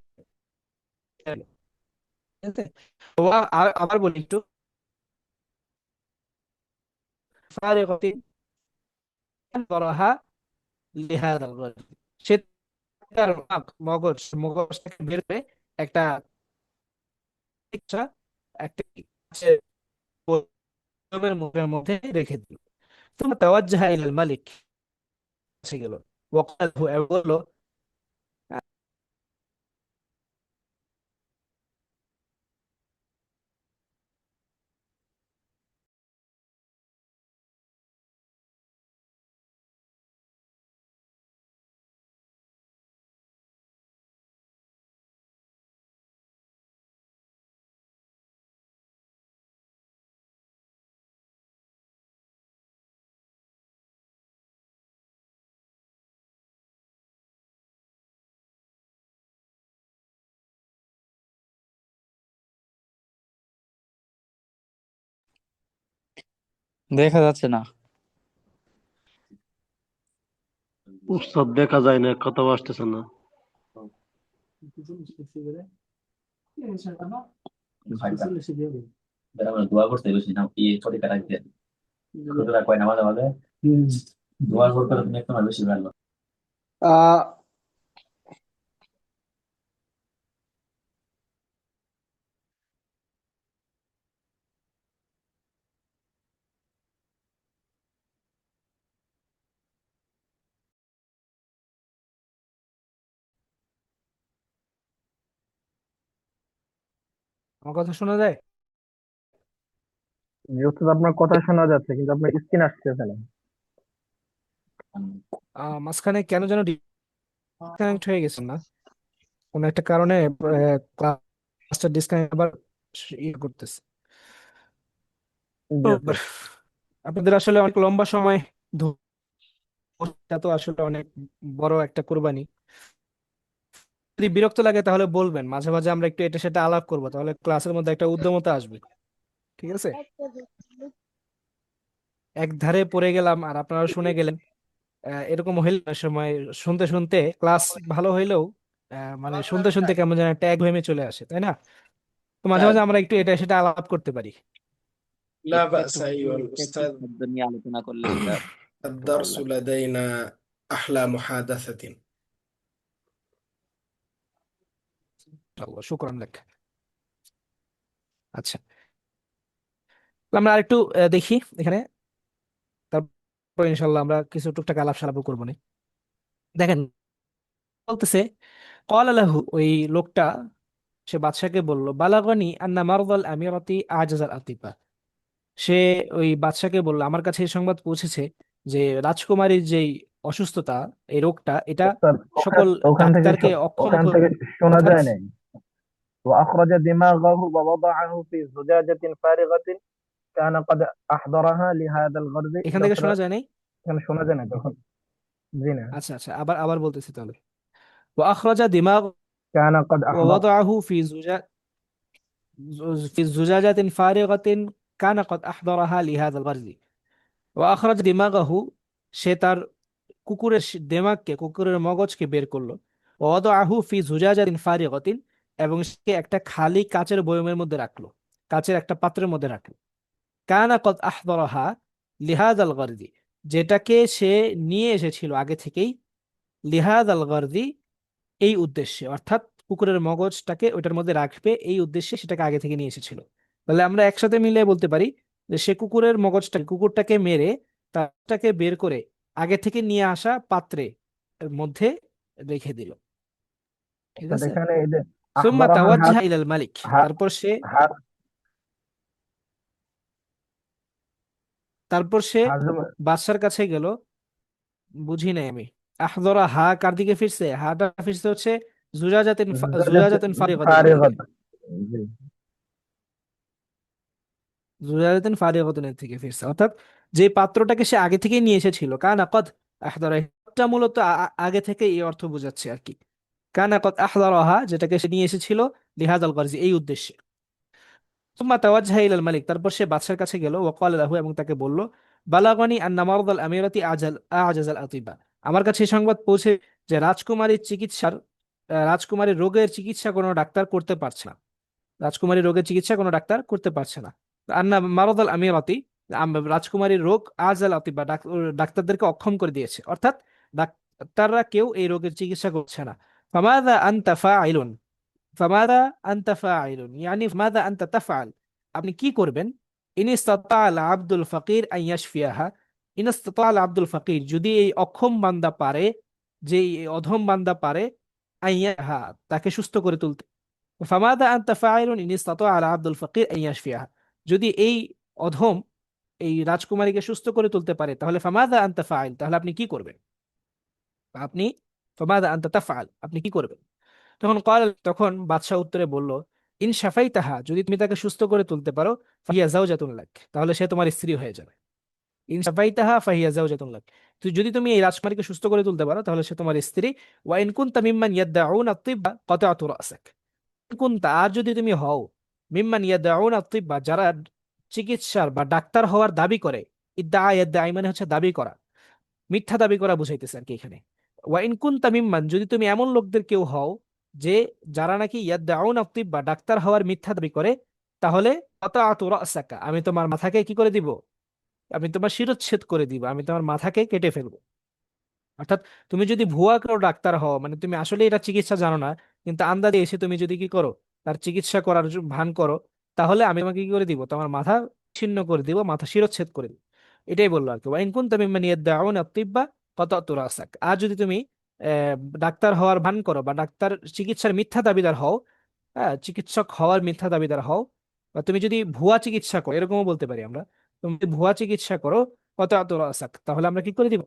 গেল। ঠিক আছে? তো আবার বলি একটু, ফারিগাতিন আনযরাহা লিহাদাল গাযী, সে তার মগজটাকে বের করে একটা ইচ্ছা, একটা কলমের মুখের মধ্যে রেখে দিল। ثم توجه الى الملك, এসে গেল। وقال له, বলল, দেখা যাচ্ছে না। উস্তাদ দেখা যায় না, কথা আসতেছে না। দোয়া করতে বেশি না কি ছোট কাটাইতে ছোটরা কয় না মাঝে মাঝে দোয়া করতে তুমি একটু বেশি ভালো। আহ আমার কথা শোনা যায়? উস্তাদ, আপনার কথা শোনা যাচ্ছে কিন্তু আপনার স্ক্রিন আসতেছে না। মাঝখানে কেন যেন ডিসকানেক্ট হয়ে গেছে না, কোনো একটা কারণে ক্লাসটা ডিসকানেক্ট আবার ইয়ে করতেছে। জি তো উস্তাদ। আপনাদের আসলে অনেক লম্বা সময় ধৈর্যটা তো আসলে অনেক বড় একটা কোরবানি। যদি বিরক্ত লাগে তাহলে বলবেন, মাঝে মাঝে আমরা একটু এটা সেটা আলাপ করবো, তাহলে ক্লাসের মধ্যে একটা উদ্যমতা আসবে। ঠিক আছে? এক ধারে পড়ে গেলাম আর আপনারা শুনে গেলেন, এরকম হইলে অনেক সময় শুনতে শুনতে ক্লাস ভালো হইলেও মানে শুনতে শুনতে কেমন যেন একটা একঘেয়েমি চলে আসে, তাই না? তো মাঝে মাঝে আমরা একটু এটা সেটা আলাপ করতে পারি। لا একটু بأس একটু أيها একটু একটু الأستاذ، শব্দ নিয়ে আলোচনা করলে সেটা ভালো الدرس লাগে। لدينا أحلى محادثة. আল্লাহ শুকরান লাক। আচ্ছা, আমরা আরেকটু দেখি এখানে, তারপর ইনশাল্লাহ আমরা কিছু টুকটাক আলাপ সালাপ করবো নি। দেখেন, বলতেছে ক্বালা লাহু, ওই লোকটা সে বাদশাকে বলল, বালাগনি আন্না মারদাল আমিরাতি আজাজাল আতিফা। সে ওই বাদশাকে বলল, আমার কাছে এই সংবাদ পৌঁছেছে যে রাজকুমারীর যেই অসুস্থতা, এই রোগটা, এটা উস্তাদ, সকল ওখান থেকে ডাক্তারকে অক্ষম ওখান করে, থেকে শোনা অর্থাৎ যায় নাই। وأخرج دماغه ووضعه في زجاجة فارغة كان قد أحضرها لهذا الغرض এখান থেকে শোনা যায় নাই? এখানে শোনা যায় না তখন। জি না। আচ্ছা আচ্ছা, আবার আবার বলতেছি তাহলে। وأخرج دماغه كان قد أحضر ووضعه في زجاجة فارغة كان قد أحضرها لهذا الغرض وأخرج دماغه সে তার কুকুরের দেমাগকে, কুকুরের মগজকে বের করলো। ওয়াদাহু ফি জুজাজাতিন ফারিগাতিন, এবং সে একটা খালি কাচের বয়মের মধ্যে রাখলো, কাচের একটা পাত্রের মধ্যে রাখলো। কানা কদ আহদারাহা লিহাযাল গারদি, যেটাকে সে নিয়ে এসেছিল আগে থেকেই, লিহাযাল গারদি, এই উদ্দেশ্যে, অর্থাৎ কুকুরের মগজটাকে ওইটার মধ্যে রাখবে এই উদ্দেশ্যে সেটাকে আগে থেকে নিয়ে এসেছিল। তাহলে আমরা একসাথে মিলে বলতে পারি যে সে কুকুরের মগজটাকে, কুকুরটাকে মেরে তারটাকে বের করে আগে থেকে নিয়ে আসা পাত্রে এর মধ্যে রেখে দিল। ঠিক আছে। এখানে এই যে সুম্মা আখবারাহা তাওয়াজ্জাহা ইলাল মালিক, তারপর সে হাজম বাদশার কাছে গেল। বুঝি নাই আমি। আহদরা, হা কার দিকে ফিরছে? হাটা ফিরছে হচ্ছে জুজাজাতিন ফারিগাতিনের দিকে, ফারিগাত। জি। জুজাজাতিন ফারিগাতিনের থেকে ফিরছে, অর্থাৎ যে পাত্রটাকে সে আগে থেকে নিয়ে এসেছিল। কানা কদ আহদরা, এটা মূলত আগে থেকে এই অর্থ বোঝাচ্ছে আর কি। কানা কদ আহদরাহা, যেটাকে সে নিয়ে এসেছিল, লিহাযাল গারজি, এই উদ্দেশ্যে। সুম্মা তাওয়াজ্জাহা ইলাল মালিক, তারপর সে বাদশার কাছে গেল। ওয়াকাল লাহু, এবং তাকে বলল, বালাগানি আন্না মারদাল আমিরাতি আজাজাল আতিবা, আমার কাছে এই সংবাদ পৌঁছে যে রাজকুমারীর রোগের চিকিৎসা কোনো ডাক্তার করতে পারছে না। রাজকুমারীর রোগের চিকিৎসা কোনো ডাক্তার করতে পারছে না। আন্না মারদাল আমিরাতি, রাজকুমারীর রোগ আজাল আতিবা, ডাক্তারদেরকে অক্ষম করে দিয়েছে, অর্থাৎ ডাক্তাররা কেউ এই রোগের চিকিৎসা করছে না। ফামাযা আনতা ফাইলুন, ফামাদা আনতা ফাইলুন ইয়ানি ফামাদা আনতা তাফআল, আপনি কি করবেন? ইন ইসতাতা আল আব্দুল ফাকির আন ইয়াশফিয়াহা, ইন ইসতাতা আল আব্দুল ফাকির, যদি এই অক্ষম বান্দা পারে, যে এই অধম বান্দা পারে, আন ইয়াহা, তাকে সুস্থ করে তুলতে। ফামাদা আনতা ফাইলুন ইন ইসতাতা আল আব্দুল ফাকির আন ইয়াশফিয়াহা, যদি এই অধম এই রাজকুমারীকে সুস্থ করে তুলতে পারে, তাহলে ফামাদা আনতা ফাইল, তাহলে আপনি কি করবেন? আপনি ফামাদা আনতা তাফআল, আপনি কি করবেন? তখন বাদশাহ উত্তরে বলল, ইন শাফাইতাহা, যদি তুমি তাকে সুস্থ করে তুলতে পারো, ফাহিয়া যাওজাতুন লাক, তাহলে সে তোমার স্ত্রী হয়ে যাবে। ইন শাফাইতাহা ফাহিয়া যাওজাতুন লাক, তো যদি তুমি এই রাজকুমারীকে সুস্থ করে তুলতে পারো, তাহলে সে তোমার স্ত্রী। ওয়া ইন কুনতা মিম্মান ইয়াদউনা আত-তিব্বা কাতা'তু রাসাক, কুনতা, আর যদি তুমি হও, মিম্মান ইয়াদউনা আত-তিব্বা, যারা চিকিৎসার বা ডাক্তার হওয়ার দাবি করে, ইয়াদদাই মানে হচ্ছে দাবি করা, মিথ্যা দাবি করা বুঝাইতেছে আর কি এখানে। ওয়া ইন কুনতা মিম্মান, যদি তুমি এমন লোকদের কেউ হও যে যারা নাকি ইয়াদদাউনা আত-তিব্বা, ডাক্তার হওয়ার মিথ্যা দাবি করে, তাহলে কাতা'তু রাসাকা, আমি তোমার মাথাকে কি করে দিব? আমি তোমার শিরচ্ছেদ করে দিব, আমি তোমার মাথাকে কেটে ফেলবো। অর্থাৎ তুমি যদি ভুয়া কোনো ডাক্তার হও, মানে তুমি আসলে এটা চিকিৎসা জানো না, কিন্তু আন্দাজে এসে তুমি যদি কি করো, তার চিকিৎসা করার ভান করো, তাহলে আমি তোমাকে কি করে দিব? তোমার মাথা ছিন্ন করে দিব, মাথা শিরচ্ছেদ করে দিব। এটাই বললো আর কি। ওয়া ইন কুনতা মিম্মান ইয়াদদাউনা আত-তিব্বা কাতা'তু রাসাক, আর যদি তুমি ডাক্তার হওয়ার ভান করো বা ডাক্তার চিকিৎসার মিথ্যা দাবিদার হও, হ্যাঁ, চিকিৎসক হওয়ার মিথ্যা দাবিদার হও, বা তুমি যদি ভুয়া চিকিৎসা করো, এরকমও বলতে পারি আমরা, তুমি যদি ভুয়া চিকিৎসা করো, কাতা'তু রাসাক, তাহলে আমরা কি করে দিব?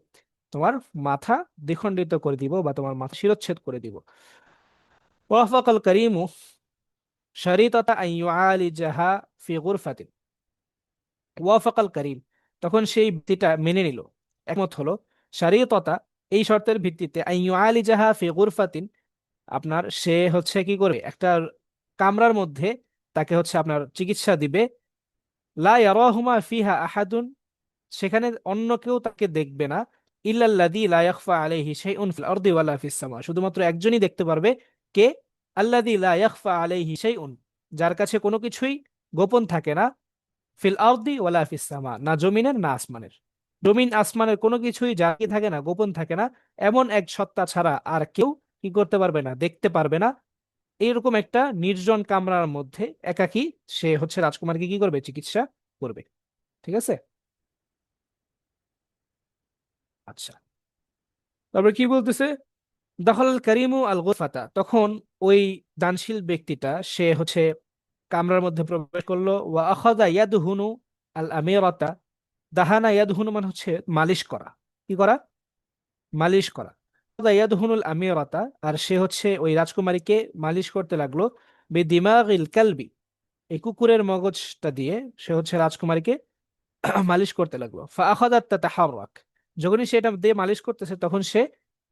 তোমার মাথা দ্বিখণ্ডিত করে দিব, বা তোমার মাথা শিরচ্ছেদ করে দিব। ওয়াফাকাল করিমু শারিতাতা আন ইউআলিজাহা ফি গুরফাতিন, ওয়াফাকাল করিম, তখন সেই ব্যক্তিটা মেনে নিল, একমত হলো, শারিতাতা, এই শর্তের ভিত্তিতে, আন ইউআলিজাহা ফি গুরফাতিন, আপনার সে হচ্ছে কি করে, একটা কামরার মধ্যে তাকে হচ্ছে আপনার চিকিৎসা দিবে। লা ইয়ারাহুমা ফিহা আহাদুন, সেখানে অন্য কেউ তাকে দেখবে না। ইল্লাল্লাযী লা ইয়াখফা আলাইহি শাইউন ফিল আরদি ওয়ালা ফিস সামা, শুধুমাত্র একজনই দেখতে পারবে, কে? আল্লাযী লা ইয়াখফা আলাইহি শাইউন, যার কাছে কোনো কিছুই গোপন থাকে না, ফিল আরদি ওয়ালা ফিস সামা, না জমিনের না আসমানের, জমিন আসমানের কোনো কিছুই যার কি থাকে না, গোপন থাকে না, এমন এক সত্তা ছাড়া আর কেউ কি করতে পারবে না, দেখতে পারবে না। এইরকম একটা নির্জন কামরার মধ্যে একাকী সে হচ্ছে রাজকুমারকে কি করবে? চিকিৎসা করবে। ঠিক আছে। আচ্ছা, তারপরে কি বলতেছে? দখল করিমু আল গুরফাতা, তখন ওই দানশীল ব্যক্তিটা সে হচ্ছে কামরার মধ্যে প্রবেশ করলো। ওয়া আখাযা ইয়াদহুনু আল আমিরাতা, দাহানা ইয়াদহুনু মানে হচ্ছে মালিশ করা, কি করা? মালিশ করা। আখাযা ইয়াদহুনুল আমিরাতা, আর সে হচ্ছে ওই রাজকুমারীকে মালিশ করতে লাগলো। বিদিমাগিল কালবি, এই কুকুরের মগজটা দিয়ে সে হচ্ছে রাজকুমারীকে মালিশ করতে লাগলো। ফাআখাযাত তাতাহাররাক, যখনই সে এটা দিয়ে মালিশ করতেছে তখন সে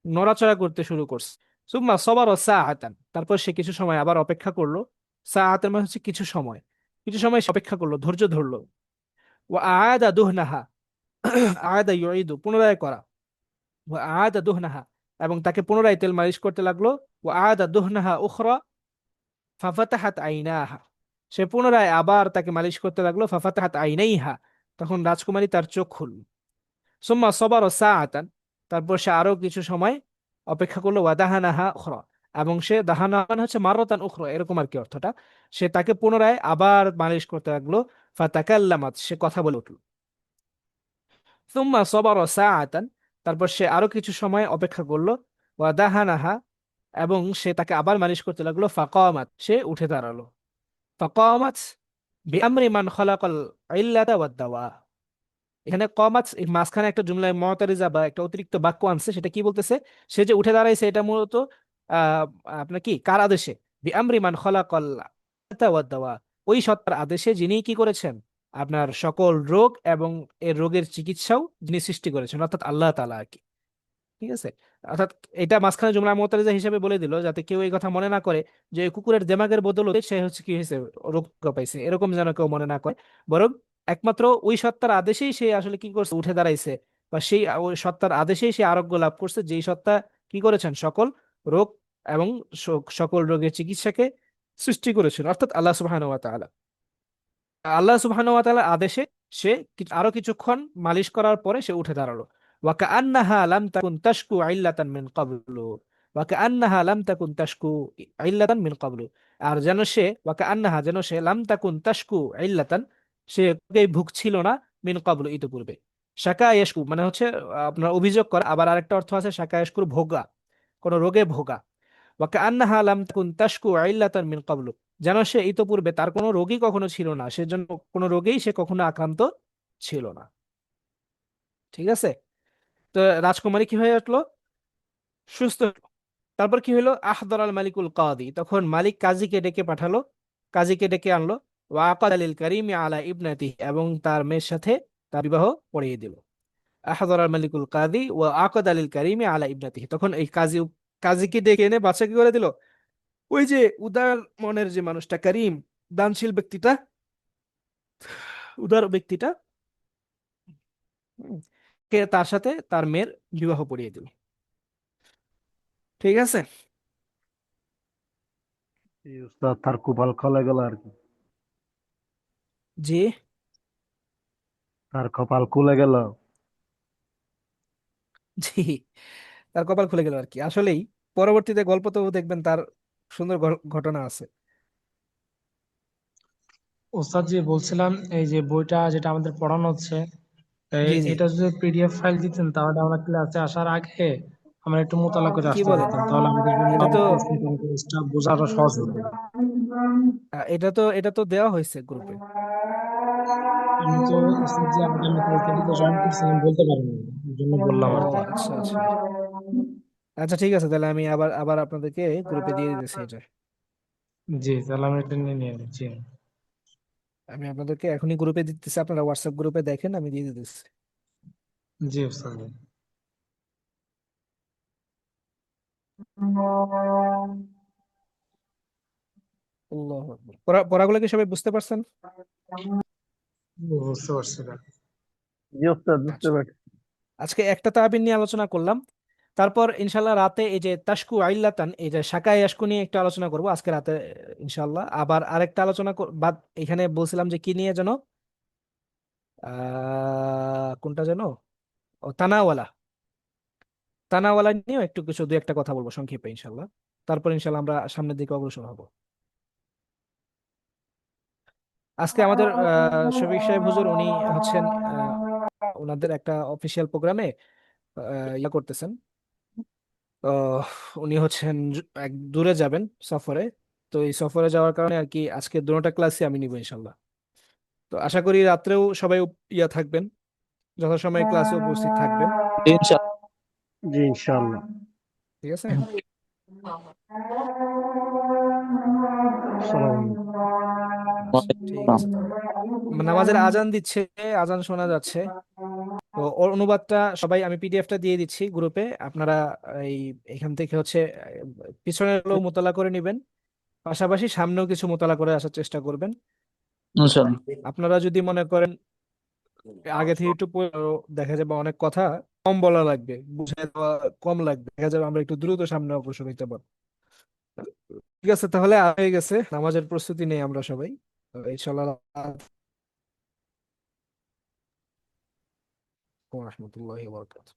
নড়াচড়া করতে শুরু করছে। সুম্মা সাবারা সাআতান, তারপর সে কিছু সময় আবার অপেক্ষা করলো। সাআতান মানে হচ্ছে কিছু সময়, কিছু সময় সে অপেক্ষা করলো, ধৈর্য ধরলো। ওয়া আআদা দুহনাহা, আআদা ইউঈদু পুনরায় করা, ওয়া আআদা দুহনাহা এবং তাকে পুনরায় তেল মালিশ করতে লাগলো। ওয়া আআদা দুহনাহা উখরা ফাফাতাহাত আইনাহা, সে পুনরায় আবার তাকে মালিশ করতে লাগলো। ফাফাতাহাত আইনাইহা, তখন রাজকুমারী তার চোখ খুলল। সুম্মা সবার সাআতান, তারপর সে আরো কিছু সময় অপেক্ষা করলো। ওয়াদাহানাহা উখরা, এবং সে দাহানা মানে হচ্ছে মাররাতান উখরা এরকম আর কি অর্থটা, সে তাকে পুনরায় আবার মালিশ করতে লাগলো। ফাতাকাল্লামাত, সে কথা বলে উঠল। সুম্মা সবার সাআতান, তারপর সে আরো কিছু সময় অপেক্ষা করলো। ওয়াদাহানাহা, এবং সে তাকে আবার মালিশ করতে লাগলো। ফাকামাত, সে উঠে দাঁড়ালো। ফাকামাত বিআমরি মান খালাকাল ইল্লাতা ওয়াদ দাওয়া, এখানে কমাত এর মাঝখানে একটা জুমলায় মুতারিজা বা একটা অতিরিক্ত বাক্য আনছে, সেটা কি বলতেছে? সে যে উঠে দাঁড়াইছে এটা মূলত আহ আপনার কি কার আদেশে? বিআমরি মান খালাকাল ইল্লাতা ওয়াদ দাওয়া, ওই সত্তার আদেশে যিনি কি করেছেন আপনার সকল রোগ এবং এর রোগের চিকিৎসাও যিনি সৃষ্টি করেছেন, অর্থাৎ আল্লাহ তাআলা আর কি। ঠিক আছে, অর্থাৎ এটা মাঝখানে জুমলা মুতারিজা হিসেবে বলে দিল যাতে কেউ এই কথা মনে না করে যে এই কুকুরের দেমাগের বদলে সে হচ্ছে কি হয়েছে, রোগ পাইছে, এরকম যেন কেউ মনে না করে। বরং একমাত্র ওই সত্তার আদেশেই সে আসলে কি করছে, উঠে দাঁড়াইছে, বা সেই ওই সত্তার আদেশেই সে আরোগ্য লাভ করছে, যেই সত্তা কি করেছেন সকল রোগ এবং সকল রোগের চিকিৎসাকে সৃষ্টি করেছেন, অর্থাৎ আল্লাহ সুবহানাহু ওয়া তাআলা। আল্লাহ সুবহানাহু ওয়া তাআলার আদেশে সে আরো কিছুক্ষণ মালিশ করার পরে সে উঠে দাঁড়ালো। ওয়া কাআন্নাহা লাম তাকুন তাশকু ইল্লাতান মিন ক্বাবলু, ওয়া কাআন্নাহা লাম তাকুন তাশকু ইল্লাতান মিন ক্বাবলু, আর যেন সে ওয়া কাআন্নাহা যেন সে লাম তাকুন তাশকু ইল্লাতান, সে রোগে ভুগছিল না, মিন ক্বাবলু ইতিপূর্বে। শাকা ইয়াশকু মানে হচ্ছে আপনার অভিযোগ করা, আবার আরেকটা অর্থ আছে শাকা ইয়াশকুর ভোগা, কোন রোগে ভোগা। ওয়া কাআন্নাহা লাম তাকুন তাশকু ইল্লাতান মিন ক্বাবলু, যেন সে ইতপূর্বে তার কোনো রোগী কখনো ছিল না, সেজন্য কোনো রোগেই সে কখনো আক্রান্ত ছিল না। ঠিক আছে, তো রাজকুমারী কি হয়ে উঠলো? সুস্থ হলো। তারপর কি হলো? আহদর আল মালিকুল কাদি, তখন মালিক কাজীকে ডেকে পাঠালো, কাজীকে ডেকে আনলো। ওয়া আকাদ আলিল কারিমি আলা ইবনাতি, এবং তার মেয়ের সাথে তার বিবাহ পড়িয়ে দিল। আহদর আল মালিকুল কাদি ওয়া আকাদ আলিল কারিমি আলা ইবনাতি, তখন এই কাজীকে ডেকে এনে বাচ্চা কি করে দিল? ওই যে উদার মনের যে মানুষটা, করিম দানশীল ব্যক্তিটা, উদার ব্যক্তিটা, হুম, কে তার সাথে তার মেয়ের বিবাহ পড়িয়ে দিল। ঠিক আছে, এই উস্তাদ তার কপাল খুলে গেল আর কি, জি তার কপাল খুলে গেল। জি, তার কপাল খুলে গেল আর কি। আসলেই পরবর্তীতে গল্পতেও দেখবেন তার সুন্দর ঘটনা আছে। ওস্তাদ জি বলছিলাম, এই যে বইটা যেটা আমাদের পড়ানো হচ্ছে, জি জি, এটা যদি পিডিএফ ফাইল দিতেন তাহলে আমরা ক্লাসে আসার আগে আমরা একটু মোতালা করে কি আসতে বলেন? পারতাম, তাহলে আমাদের জন্য এটা তো প্রশ্ন জিনিসটা বোঝাটা সহজ হতো। এটা তো দেওয়া হয়েছে গ্রুপে। আমি তো ওস্তাদ জি আমি কালকে থেকে জয়েন করছি, আমি বলতে পারিনি, এই জন্য বললাম ও আর কি। আচ্ছা আচ্ছা, আচ্ছা ঠিক আছে, তাহলে আমি আবার আবার আপনাদেরকে গ্রুপে দিয়ে দিতেছি এটা। জি, তাহলে আমি এটা নিয়ে নিয়ে নিচ্ছি। আমি আপনাদেরকে এখনই গ্রুপে দিতেছি, আপনারা হোয়াটসঅ্যাপ গ্রুপে দেখেন, আমি দিয়ে দিতেছি। জি ওস্তাদ জি। আল্লাহু আকবার। পড়াগুলো কি সবাই বুঝতে পারছেন? বুঝতে পারছি না। জি ওস্তাদ, বুঝতে আচ্ছা, পারছি। আজকে একটা তাবিন নিয়ে আলোচনা করলাম, তারপর ইনশাল্লাহ রাতে এই যে তাশকু আইল্লাতান, এই যে শাকা ইয়াশকু নিয়ে একটু আলোচনা করব আজকে রাতে ইনশাল্লাহ। আবার আরেকটা আলোচনা বাদ, এখানে বলছিলাম যে কি নিয়ে যেন, কোনটা যেন, ও তানাওয়ালা, তানাওয়ালা নিয়েও একটু কিছু দুই একটা কথা বলবো সংক্ষেপে ইনশাল্লাহ। তারপর ইনশাল্লাহ আমরা সামনের দিকে অগ্রসর হব। আজকে আমাদের শফিক সাহেব হুজুর উনি হচ্ছেন ওনাদের একটা অফিসিয়াল প্রোগ্রামে ইয়া করতেছেন। উনি হচ্ছেন এক দূরে যাবেন সফরে, তো এই সফরে যাওয়ার কারণে আর কি আজকে দুটোটা ক্লাসই আমি নিব ইনশাল্লাহ। তো আশা করি রাত্রেও সবাই ইয়া থাকবেন, যথাসময়ে ক্লাসে উপস্থিত থাকবেন। ইনশাআল্লাহ। জি ইনশাআল্লাহ। ঠিক আছে। ঠিক আছে, তাহলে নামাজের আজান দিচ্ছে, আজান শোনা যাচ্ছে। তো ওর অনুবাদটা সবাই, আমি পিডিএফটা দিয়ে দিচ্ছি গ্রুপে, আপনারা এই এখান থেকে হচ্ছে পিছনের গুলো মোতালা করে নেবেন, পাশাপাশি সামনেও কিছু মোতালা করে আসার চেষ্টা করবেন। ইনশাল্লাহ। আপনারা যদি মনে করেন আগে থেকে একটু দেখা যাবে অনেক কথা কম বলা লাগবে, বুঝে দেওয়া কম লাগবে, দেখা যাবে আমরা একটু দ্রুত সামনে অগ্রসর হইতে পারবো। ঠিক আছে, তাহলে হয়ে গেছে, নামাজের প্রস্তুতি নেই আমরা সবাই। তো ইনশাআল্লাহ। ওয়া রাহমাতুল্লাহি ওয়া বারাকাতুহু।